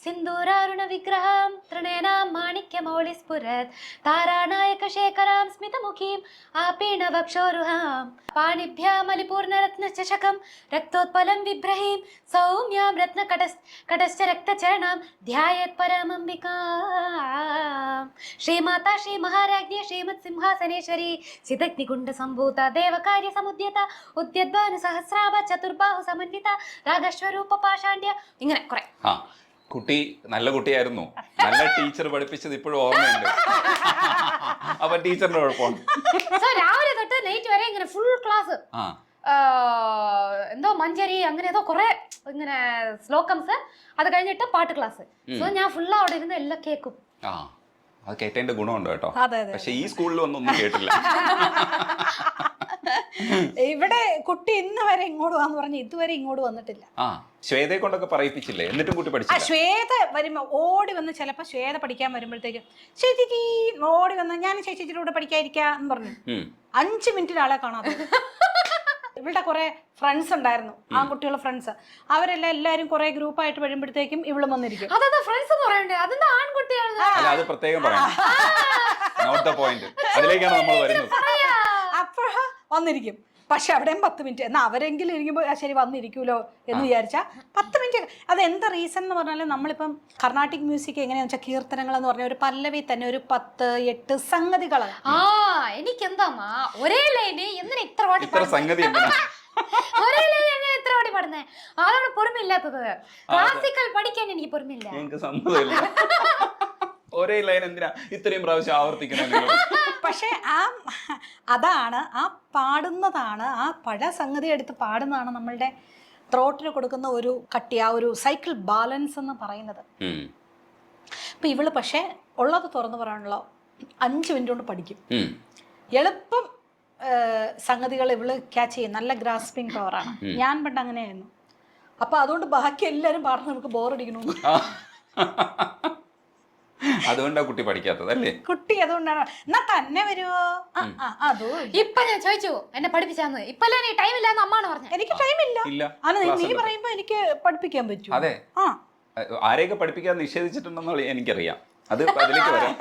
സിന്ദൂരാരുണ വിഗ്രഹം ത്രിനേനാം മാണിക്യമൗളി സ്ഫുരത് താരാനായക ശേഖരാം സ്മിതമുഖീം ആപീണവക്ഷോരുഹാം പാണിഭ്യാം മലിപൂർണരത്നചഷകം രക്തോത്പലം വിഭ്രഹീം സൗമ്യാം രത്നകടശ്ച രക്തചരണാം ധ്യായേത് പരമംബികാം. ശ്രീമാതാ ശ്രീ മഹാരാജ്ഞി ശ്രീമത് സിംഹാസനേശ്വരി സിതഗ്നികുണ്ഡ സംഭൂത ദേവകാര്യ സമുദ്യത ഉദ്യദ്ഭാനു സഹസ്രാഭ ചതുർബാഹു സമന്വിത രാഗസ്വരൂപ പാഷാണ്ഡ്യ. ഇങ്ങനെ കുറെ. കുട്ടി നല്ല കുട്ടിയായിരുന്നു. നല്ല ടീച്ചർ പഠിപ്പിച്ചത് ഇപ്പോഴും ഓർമ്മയുണ്ട്. അപ്പൊ ടീച്ചറിന്റെ കുഴപ്പമാണ്. രാവിലെ തൊട്ട് നൈറ്റ് വരെ ഇങ്ങനെ ഫുൾ ക്ലാസ്. എന്തോ മഞ്ചരി അങ്ങനെ ഏതോ കുറെ ഇങ്ങനെ ശ്ലോകംസ്. അത് കഴിഞ്ഞിട്ട് പാട്ട് ക്ലാസ്. സോ ഞാൻ ഫുള്ള് അവിടെ ഇരുന്ന് എല്ലാം കേൾക്കും. അത് കേട്ടതിന്റെ ഗുണമുണ്ട് കേട്ടോ. അതെ അതെ. പക്ഷെ ഈ സ്കൂളിൽ ഒന്നും കേട്ടില്ല. ഇവിടെ കുട്ടി ഇന്ന് വരെ ഇങ്ങോട്ട് വാന്ന് പറഞ്ഞ് ഇതുവരെ ഇങ്ങോട്ട് വന്നിട്ടില്ല. ആ ശ്വേതയെ കൊണ്ടൊക്കെ പറയിപ്പിച്ചില്ലേ, എന്നിട്ടും കുട്ടി ആ പഠിച്ചില്ല? ശ്വേത വരുമ്പോ ഓടി വന്ന് ചിലപ്പോ ശ്വേത പഠിക്കാൻ വരുമ്പോഴത്തേക്കും ചേച്ചി ഓടി വന്ന് ഞാൻ ചേച്ചിയുടെ കൂടെ പഠിക്കാതിരിക്കാന്ന് പറഞ്ഞു 5 മിനിറ്റിൽ ആളെ കാണാതെ. ഇവളുടെ കുറെ ഫ്രണ്ട്സ് ഉണ്ടായിരുന്നു, ആൺകുട്ടികളുടെ ഫ്രണ്ട്സ്. അവരെല്ലാം എല്ലാരും കുറെ ഗ്രൂപ്പായിട്ട് വരുമ്പോഴത്തേക്കും ഇവള് വന്നിരിക്കും. അതെന്താ ഫ്രണ്ട്സ് എന്ന് പറയണ്ടേ? അതെന്താ ആൺകുട്ടിയാണ്? അല്ല, അത് പ്രത്യേകം പറയാം. Note the point. അതിലേക്കാണ് നമ്മൾ വരുന്നത്. അപ്പോഴ വന്നിരിക്കും. പക്ഷെ അവിടെയും 10 മിനിറ്റ് എന്നാൽ അവരെങ്കിലും ഇരിക്കുമ്പോൾ ശരി വന്നിരിക്കൂലോ എന്ന് വിചാരിച്ചാൽ 10 മിനിറ്റ്. അത് എന്താ റീസൺ എന്ന് പറഞ്ഞാൽ നമ്മളിപ്പം കർണാട്ടിക് മ്യൂസിക് എങ്ങനെയാണെന്ന് വെച്ചാൽ കീർത്തനങ്ങൾ എന്ന് പറഞ്ഞാൽ ഒരു പല്ലവി തന്നെ ഒരു 10-8 സംഗതികൾ. എനിക്കെന്താ ഒരേ ലൈന് എന്തിനാ ഇത്ര പാടി സംഗതി ഒരേ ലൈൻ എങ്ങനെ ഇത്ര പാടി പാടുന്നേ? അതാണ് പൊറുമില്ലാത്തത്. ക്ലാസിക്കൽ പഠിക്കാൻ എനിക്ക് പൊറുമില്ല. എനിക്ക് സമ്മതമില്ല. ഒരേ ലൈൻ എന്തിനാ ഇത്രയും പ്രാവശ്യം ആവർത്തിക്കണം? പക്ഷെ അതാണ് ആ പാടുന്നതാണ്, ആ പഴയ സംഗതി എടുത്ത് പാടുന്നതാണ് നമ്മളുടെ ത്രോട്ടിന് കൊടുക്കുന്ന ഒരു കട്ടി, ആ ഒരു സൈക്കിൾ ബാലൻസ് എന്ന് പറയുന്നത്. അപ്പൊ ഇവള് പക്ഷെ ഉള്ളത് തുറന്നു പറയാനുള്ള 5 മിനിറ്റ് കൊണ്ട് പഠിക്കും. എളുപ്പം സംഗതികൾ ഇവള് ക്യാച്ച് ചെയ്യും. നല്ല ഗ്രാസ്പിംഗ് പവറാണ്. ഞാൻ പണ്ട് അങ്ങനെയായിരുന്നു. അപ്പൊ അതുകൊണ്ട് ബാക്കി എല്ലാരും പാടുന്ന നമുക്ക് ബോറടിക്കണമെന്ന്. അതുകൊണ്ടാണ് കുട്ടി പഠിക്കാത്തത് അല്ലേ? കുട്ടി അതുകൊണ്ടാണ്. എന്നാ തന്നെ വരുമോ? അതോ ഇപ്പൊ ഞാൻ ചോദിച്ചു എന്നെ പഠിപ്പിച്ചാന്ന്. ഇപ്പല്ലേ ടൈം ഇല്ലാന്ന് അമ്മാണ് പറഞ്ഞു. എനിക്ക് ടൈമില്ല. നീ പറയുമ്പോ എനിക്ക് പഠിപ്പിക്കാൻ പറ്റും. അതെ, ആരെയൊക്കെ പഠിപ്പിക്കാൻ നിഷേധിച്ചിട്ടുണ്ടെന്നുള്ള എനിക്കറിയാം. അത് അതിലേക്ക് വരാം.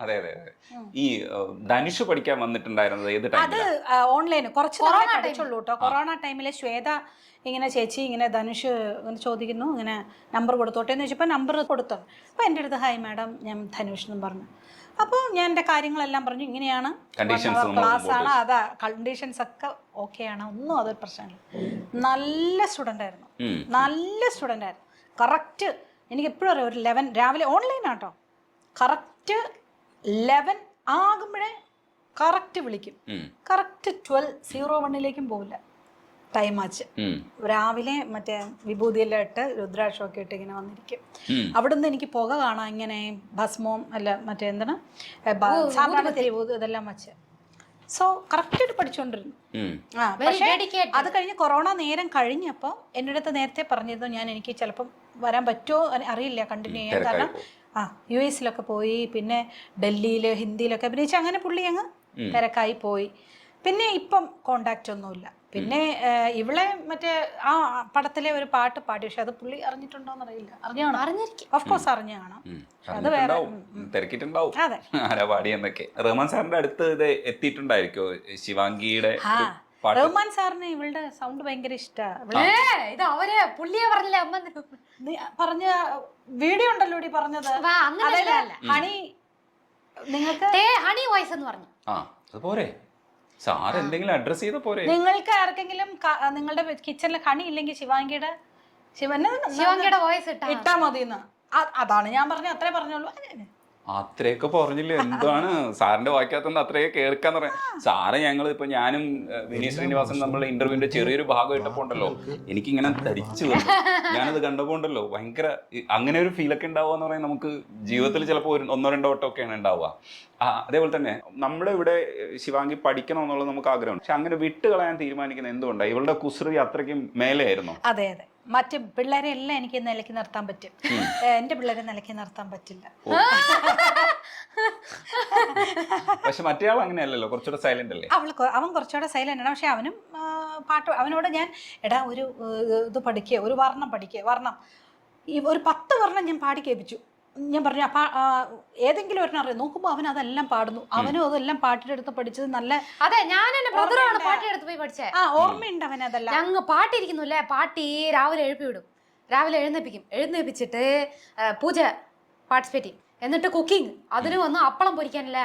അതെ അതെ അതെ. ഈ ധനുഷ് പഠിക്കാൻ വന്നിട്ടുണ്ടായിരുന്നത് ഏത് ടൈമിൽ? അത് ഓൺലൈൻ കുറച്ച് പഠിച്ചുള്ളൂ കേട്ടോ. കൊറോണ ടൈമില് ശ്വേത ഇങ്ങനെ ചേച്ചി ഇങ്ങനെ ധനുഷ് ഇങ്ങനെ ചോദിക്കുന്നു, ഇങ്ങനെ നമ്പർ കൊടുത്തോട്ടെ എന്ന് ചോദിച്ചപ്പോൾ നമ്പർ കൊടുത്തു. അപ്പോൾ എൻ്റെ അടുത്ത് ഹായ് മാഡം ഞാൻ ധനുഷ് എന്നും പറഞ്ഞു. അപ്പോൾ ഞാൻ എൻ്റെ കാര്യങ്ങളെല്ലാം പറഞ്ഞു. ഇങ്ങനെയാണ് ക്ലാസ് ആണ്, അതാ കണ്ടീഷൻസ് ഒക്കെ ഓക്കെയാണ്, ഒന്നും അതൊരു പ്രശ്നമില്ല. നല്ല സ്റ്റുഡൻ്റ് ആയിരുന്നു, നല്ല സ്റ്റുഡൻ്റ് ആയിരുന്നു. കറക്റ്റ് എനിക്ക് എപ്പോഴും അറിയാം. ഒരു 11 രാവിലെ ഓൺലൈനാട്ടോ, കറക്റ്റ് 11 ആകുമ്പോഴേ കറക്റ്റ് വിളിക്കും. കറക്റ്റ് 12:01 പോവില്ല. ടൈം ആച്ച് രാവിലെ മറ്റേ വിഭൂതിയെല്ലാം ഇട്ട് രുദ്രാക്ഷമൊക്കെ ഇട്ട് ഇങ്ങനെ വന്നിരിക്കും. അവിടുന്ന് എനിക്ക് പുക കാണാം, ഇങ്ങനെ ഭസ്മവും അല്ല മറ്റേ എന്താണ് സാമ്പ്രാണി ഇതെല്ലാം വച്ച്. സോ കറക്റ്റായിട്ട് പഠിച്ചുകൊണ്ടിരുന്നു. പക്ഷേ അത് കഴിഞ്ഞ് കൊറോണ നേരം കഴിഞ്ഞപ്പോൾ എൻ്റെ അടുത്ത് നേരത്തെ പറഞ്ഞിരുന്നു എനിക്ക് ചിലപ്പം വരാൻ പറ്റുമോ അറിയില്ല കണ്ടിന്യൂ ചെയ്യാൻ. കാരണം US പോയി, പിന്നെ ഡൽഹിയിൽ ഹിന്ദിയിലൊക്കെ അഭിനയിച്ച് അങ്ങനെ പുള്ളി അങ്ങ് തിരക്കായി പോയി. പിന്നെ ഇപ്പം കോണ്ടാക്റ്റ് ഒന്നുമില്ല. പിന്നെ ഇവളെ മറ്റേ ആ പടത്തിലെ ഒരു പാട്ട് പാടി, പക്ഷെ അത് പുള്ളി അറിഞ്ഞിട്ടുണ്ടോന്ന് അറിയില്ല. അറിഞ്ഞിരിക്കും, ഓഫ് കോഴ്സ് അറിഞ്ഞു കാണാം. അത് വേറെ തിരക്കിട്ടുണ്ടാവും അതെ ആരാ പാടിയെന്നൊക്കെ. റഹ്മാൻ സാറിന്റെ അടുത്ത് ഇത് എത്തിയിട്ടുണ്ടായിരിക്കോ ശിവാംഗിയുടെ? റഹ്മാൻ സാറിന് ഇവളുടെ സൗണ്ട് ഭയങ്കര ഇഷ്ടമാണ്. ഇത് അവരെ പുള്ളിയെ പറഞ്ഞില്ലേ അമ്മ പറഞ്ഞ വീഡിയോ ഉണ്ടല്ലോ പറഞ്ഞത്. ഹണി നിങ്ങൾക്ക് ഹണി വോയിസ് എന്ന് പറഞ്ഞു. അതുപോലെ സാർ എന്തെങ്കിലും അഡ്രസ് ചെയ്ത പോരെ? നിങ്ങൾക്ക് ആർക്കെങ്കിലും നിങ്ങളുടെ കിച്ചണിൽ ഹണി ഇല്ലെങ്കിൽ ശിവാംഗിയുടെ വോയിസ് ഇട്ടാ മതി. അതാണ് ഞാൻ പറഞ്ഞ അത്രേ പറഞ്ഞോളൂ. അത്രയൊക്കെ പറഞ്ഞില്ലേ? എന്താണ് സാറിന്റെ വായിക്കാത്തത് അത്രയൊക്കെ കേൾക്കാന്ന് പറയാം. സാറ് ഞങ്ങൾ ഇപ്പൊ ഞാനും വിനീത് ശ്രീനിവാസൻ നമ്മളുടെ ഇന്റർവ്യൂവിന്റെ ചെറിയൊരു ഭാഗം ഇട്ടപ്പോ ഉണ്ടല്ലോ, എനിക്കിങ്ങനെ ധരിച്ചു വന്നു. ഞാനത് കണ്ടപ്പോ ഉണ്ടല്ലോ ഭയങ്കര അങ്ങനെ ഒരു ഫീലൊക്കെ ഉണ്ടാവുക പറയാൻ നമുക്ക് ജീവിതത്തിൽ ചിലപ്പോൾ 1-2 വട്ടമൊക്കെയാണ് ഉണ്ടാവുക. അതേപോലെ തന്നെ നമ്മുടെ ഇവിടെ ശിവാംഗി പഠിക്കണം എന്നുള്ളത് നമുക്ക് ആഗ്രഹമുണ്ട്. പക്ഷെ അങ്ങനെ വിട്ട് കളയാൻ തീരുമാനിക്കുന്നത് എന്തുകൊണ്ടാണ്? ഇവളുടെ കുസൃതി അത്രയ്ക്കും മേലെയായിരുന്നു. അതെ അതെ, മറ്റു പിള്ളേരെ എല്ലാം എനിക്ക് നിലയ്ക്ക് നിർത്താൻ പറ്റും, എന്റെ പിള്ളേരെ നിലയ്ക്ക് നിർത്താൻ പറ്റില്ല. പക്ഷെ മറ്റേ ആൾ അങ്ങനെയല്ലല്ലോ, കുറച്ചുകൂടെ സൈലന്റ് അല്ലേ? അവൻ കുറച്ചുകൂടെ സൈലന്റ് ആണ്. പക്ഷെ അവനും പാട്ട്, അവനോട് ഞാൻ എടാ ഒരു ഇത് പഠിക്കുക, ഒരു വർണ്ണം പഠിക്കുക, വർണ്ണം ഒരു 10 വർണ്ണം ഞാൻ പാടി കേൾപ്പിച്ചു. ഞാൻ പറഞ്ഞു അപ്പൊ ഏതെങ്കിലും ഒരെണ്ണം അറിയാം. നോക്കുമ്പോൾ അവൻ അതെല്ലാം പാടുന്നു. അവനും അതെല്ലാം പാട്ടിനെടുത്ത് പഠിച്ചത് നല്ല. അതെ, ഞാൻ എന്റെ ബ്രദറാണ് പാട്ടിനെടുത്ത് പോയി പഠിച്ചത്. ഓർമ്മയുണ്ട് അവൻ അതെല്ലാം. ഞങ്ങൾ പാട്ടിരിക്കുന്നില്ലേ, പാട്ടി രാവിലെ എഴുപ്പി വിടും. രാവിലെ എഴുന്നേപ്പിച്ചിട്ട് പൂജ പാർട്ടിസിപ്പേറ്റ് ചെയ്യും. എന്നിട്ട് കുക്കിംഗ്, അതിന് വന്ന് അപ്പളം പൊരിക്കാനല്ല,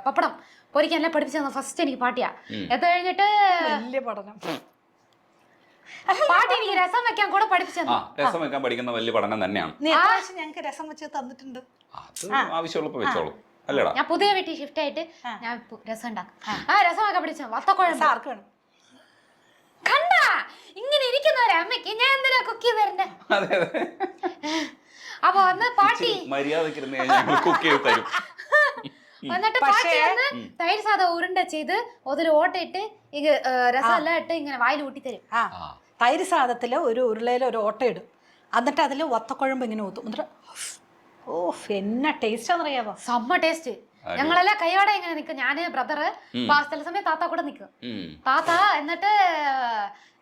പപ്പടം പൊരിക്കാനല്ല പഠിപ്പിച്ചു ഫസ്റ്റ് എനിക്ക് പാട്ടിയാ. അത് കഴിഞ്ഞിട്ട് വലിയ പഠനം പാട്ടി എനിക്ക് രസം വെക്കാൻ കൂടെ പഠിപ്പിച്ചു. രസം വെക്കാൻ പഠിക്കുന്ന വലിയ പഠനം തന്നെയാണ്. ഞങ്ങൾക്ക് രസം വെച്ച് തന്നിട്ടുണ്ട്. ആവശ്യമുള്ളപ്പോ വെച്ചോളൂ അല്ലേടാ. ഞാൻ പുതിയ വീട്ടിൽ ഷിഫ്റ്റ് ആയിട്ട് ഞാൻ രസം ഉണ്ടാക്കും. രസം വെക്കാൻ പഠിച്ചു. വത്തക്കുഴമ്പ് ആർക്ക് വേണം? കണ്ടാ ഇങ്ങനെ ഇരിക്കുന്നവരെ അമ്മയ്ക്ക് ഞാൻ എന്തിനാ കുക്ക് ചെയ്ത് തരണ്ടേ? അപ്പൊ വന്ന് പാട്ടി മര്യാദക്കിരുന്ന് ഞങ്ങൾ കുക്ക് ചെയ്ത് തരും. എന്നിട്ട് പാട്ടി വന്ന് തൈര് സാധം ഉരുണ്ട ചെയ്ത് അതിൽ ഓട്ടയിട്ട് ഇത് രസമെല്ലാം ഇട്ട് ഇങ്ങനെ വായിൽ ഊട്ടി തരും. ആ തൈര് സാധത്തില് ഒരു ഉരുളയിൽ ഒരു ഓട്ട ഇടും, എന്നിട്ട് അതിൽ ഒത്തക്കുഴമ്പ് ഇങ്ങനെ ഊത്തും, എന്നിട്ട് ഓഫ് എന്നാ ടേസ്റ്റാന്നറിയാവോ. സമ്മ ടേസ്റ്റ്. ഞങ്ങളെല്ലാം കൈയോടെ ഇങ്ങനെ നിൽക്കും, ഞാന് ബ്രദറ് ചില സമയം താത്ത കൂടെ നിൽക്കും. താത്ത എന്നിട്ട്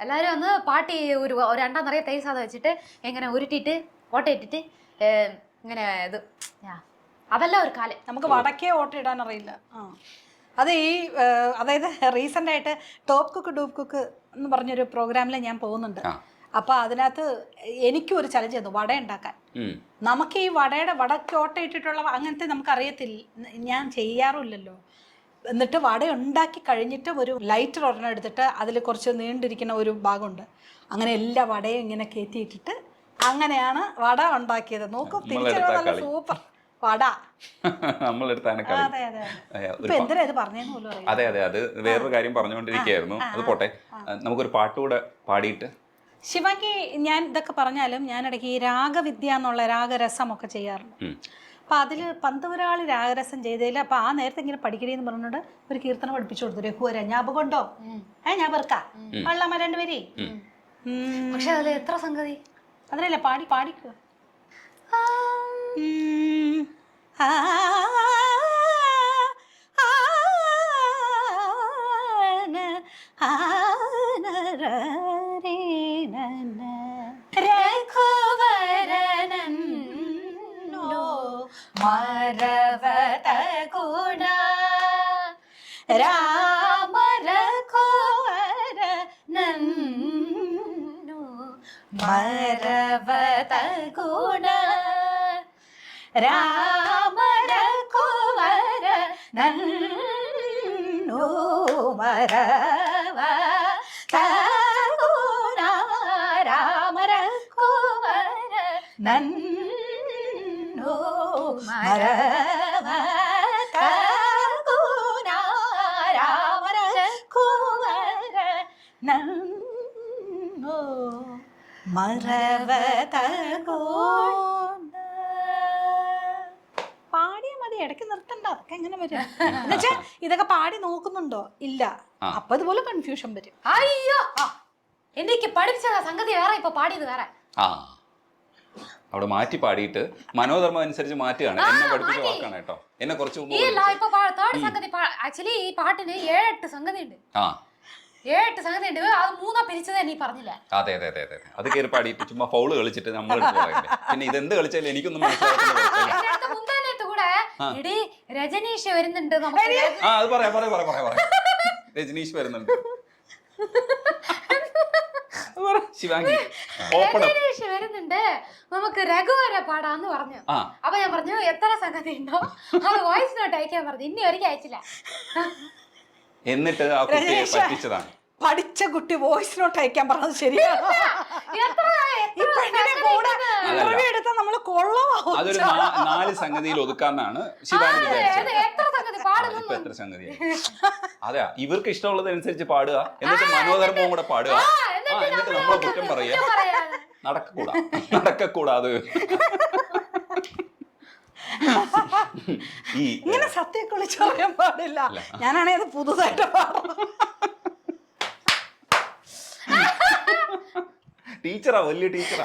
എല്ലാരും വന്ന് പാട്ടി ഒരു രണ്ടാം നിറയെ തൈര് സാധം വെച്ചിട്ട് ഇങ്ങനെ ഉരുട്ടിട്ട് ഓട്ടയിട്ടിട്ട് ഇങ്ങനെ ഇത് അതെല്ലാം ഒരു കാലം. നമുക്ക് വടക്കേ ഓട്ട ഇടാൻ അറിയില്ല. അത് ഈ അതായത് റീസെന്റ് ആയിട്ട് ടോപ്പ് കുക്ക് ഡൂപ്പ് കുക്ക് എന്ന് പറഞ്ഞൊരു പ്രോഗ്രാമിൽ ഞാൻ പോകുന്നുണ്ട്. അപ്പൊ അതിനകത്ത് എനിക്കും ഒരു ചലഞ്ച് തന്നു വട ഉണ്ടാക്കാൻ. നമുക്ക് ഈ വടക്ക് ഓട്ട ഇട്ടിട്ടുള്ള അങ്ങനത്തെ നമുക്ക് അറിയത്തില്ല, ഞാൻ ചെയ്യാറില്ലല്ലോ. എന്നിട്ട് വട ഉണ്ടാക്കി കഴിഞ്ഞിട്ട് ഒരു ലൈറ്റർ ഒരെണ്ണം എടുത്തിട്ട് അതിൽ കുറച്ച് നീണ്ടിരിക്കുന്ന ഒരു ഭാഗമുണ്ട്, അങ്ങനെ എല്ലാ വടയും ഇങ്ങനെ കയറ്റിയിട്ടിട്ട് അങ്ങനെയാണ് വട ഉണ്ടാക്കിയത്. നോക്കും തിരിച്ചു നല്ല സൂപ്പർ വട. നമ്മളെടുത്താണ് എന്തിനാ ഇത് പറഞ്ഞെന്ന് പോലും അറിയാം. അതെ അതെ, അത് വേറൊരു കാര്യം പറഞ്ഞുകൊണ്ടിരിക്കുകയായിരുന്നു. അത് പോട്ടെ, നമുക്കൊരു പാട്ടുകൂടെ പാടിയിട്ട്. ശിവാങ്കി, ഞാൻ ഇതൊക്കെ പറഞ്ഞാലും ഞാൻ ഇടയ്ക്ക് ഈ രാഗവിദ്യ എന്നുള്ള രാഗരസമൊക്കെ ചെയ്യാറുണ്ട്. അപ്പം അതിൽ പന്തപുരാളി രാഗരസം ചെയ്തതിൽ അപ്പം ആ നേരത്തെ ഇങ്ങനെ പഠിക്കണേന്ന് പറഞ്ഞുകൊണ്ട് ഒരു കീർത്തനം പഠിപ്പിച്ചു കൊടുത്തു. രഘുവര ഞാപകം കൊണ്ടോ ഞാൻ വെറുക്ക വള്ളമ്മ രണ്ടുപേരെ. പക്ഷെ അതിൽ എത്ര സംഗതി അതിലല്ലേ പാടിക്കുക. മരവത ഗുണ രാമ രഘുവര നന്നു മരവത ഗുണ രാമ രഘുവര നന്നു മരവത ഗുണ രാമ രഘുവര നന്നു മരവത ഗുണ രാമ രഘുവര നന്നു മരവത ഗുണ. പാടിയാ മതി, ഇടയ്ക്ക് നിർത്തണ്ട. അതൊക്കെ എങ്ങനെ വരും എന്നുവെച്ചാ ഇതൊക്കെ പാടി നോക്കുന്നുണ്ടോ? ഇല്ല. അപ്പൊ ഇതുപോലെ കൺഫ്യൂഷൻ വരും. അയ്യോ, എനിക്ക് പഠിപ്പിച്ചതാ സംഗതി വേറെ, ഇപ്പൊ പാടിയത് വേറെ. അവിടെ മാറ്റി പാടിയിട്ട് മനോധർമ്മം അനുസരിച്ച് മാറ്റുകയാണ്. എന്നെ പഠിപ്പിച്ച വാക്കാണ് കേട്ടോ. എന്നെ കുറച്ച് തേർഡ് സംഗതി ആക്ച്വലി ഈ പാട്ടിന് 7-8 സംഗതി ഉണ്ട്. 7-8 സംഗതി ഉണ്ട്. അത് 3 പിരിച്ചത് നീ പറഞ്ഞില്ല. അതെ അതെ അതെ അതെ, അത് കയറി പാടിയിട്ട് ചുമ്മാ ഫൗള് കളിച്ചിട്ട് നമ്മൾ പിന്നെ ഇതെന്ത് കളിച്ചാലും എനിക്കൊന്നും മനസ്സിലാകുന്നില്ല. മുന്തേനത്ത് കൂടെ എടി രജനീഷ് വരുന്നുണ്ട്, അത് പറയാം. രജനീഷ് വരുന്നുണ്ട്. ശിവാംഗി രജനീഷ് വരുന്നുണ്ട്, നമുക്ക് രഘുവര പാടാന്ന് പറഞ്ഞു. അപ്പൊ ഞാൻ പറഞ്ഞു എത്ര സംഗതി ഉണ്ടോ അത് വോയിസ് നോട്ട് അയക്കാൻ പറഞ്ഞു. ഇനി ഒരിക്കലും അയച്ചില്ല. എന്നിട്ട് ആ കുട്ടിയെ പറ്റിച്ചതാണ്. പഠിച്ച കുട്ടി വോയിസ് നോട്ട് അയക്കാൻ പറഞ്ഞത് ശരിയാണ്. അതൊരു 4 സംഗതിയിൽ ഒതുക്കാന്നാണ് ശിവാനി വിചാരിച്ചത്. ഇപ്പൊ എത്ര സംഗതിയായി? അതെ, ഇവർക്ക് ഇഷ്ടമുള്ളത് അനുസരിച്ച് പാടുക, എന്നിട്ട് മനോധർമ്മവും കൂടെ പാടുക, എന്നിട്ട് നമ്മളെ കുറ്റം പറയുക. നടക്കൂടാ അത്. ഇങ്ങനെ സത്യമൊക്കെ വിളിച്ചു പറയാൻ പാടില്ല. ഞാനാണെങ്കിൽ അത് പുതുതായിട്ട് പാടും. ടീച്ചറാ, വലിയ ടീച്ചറാ.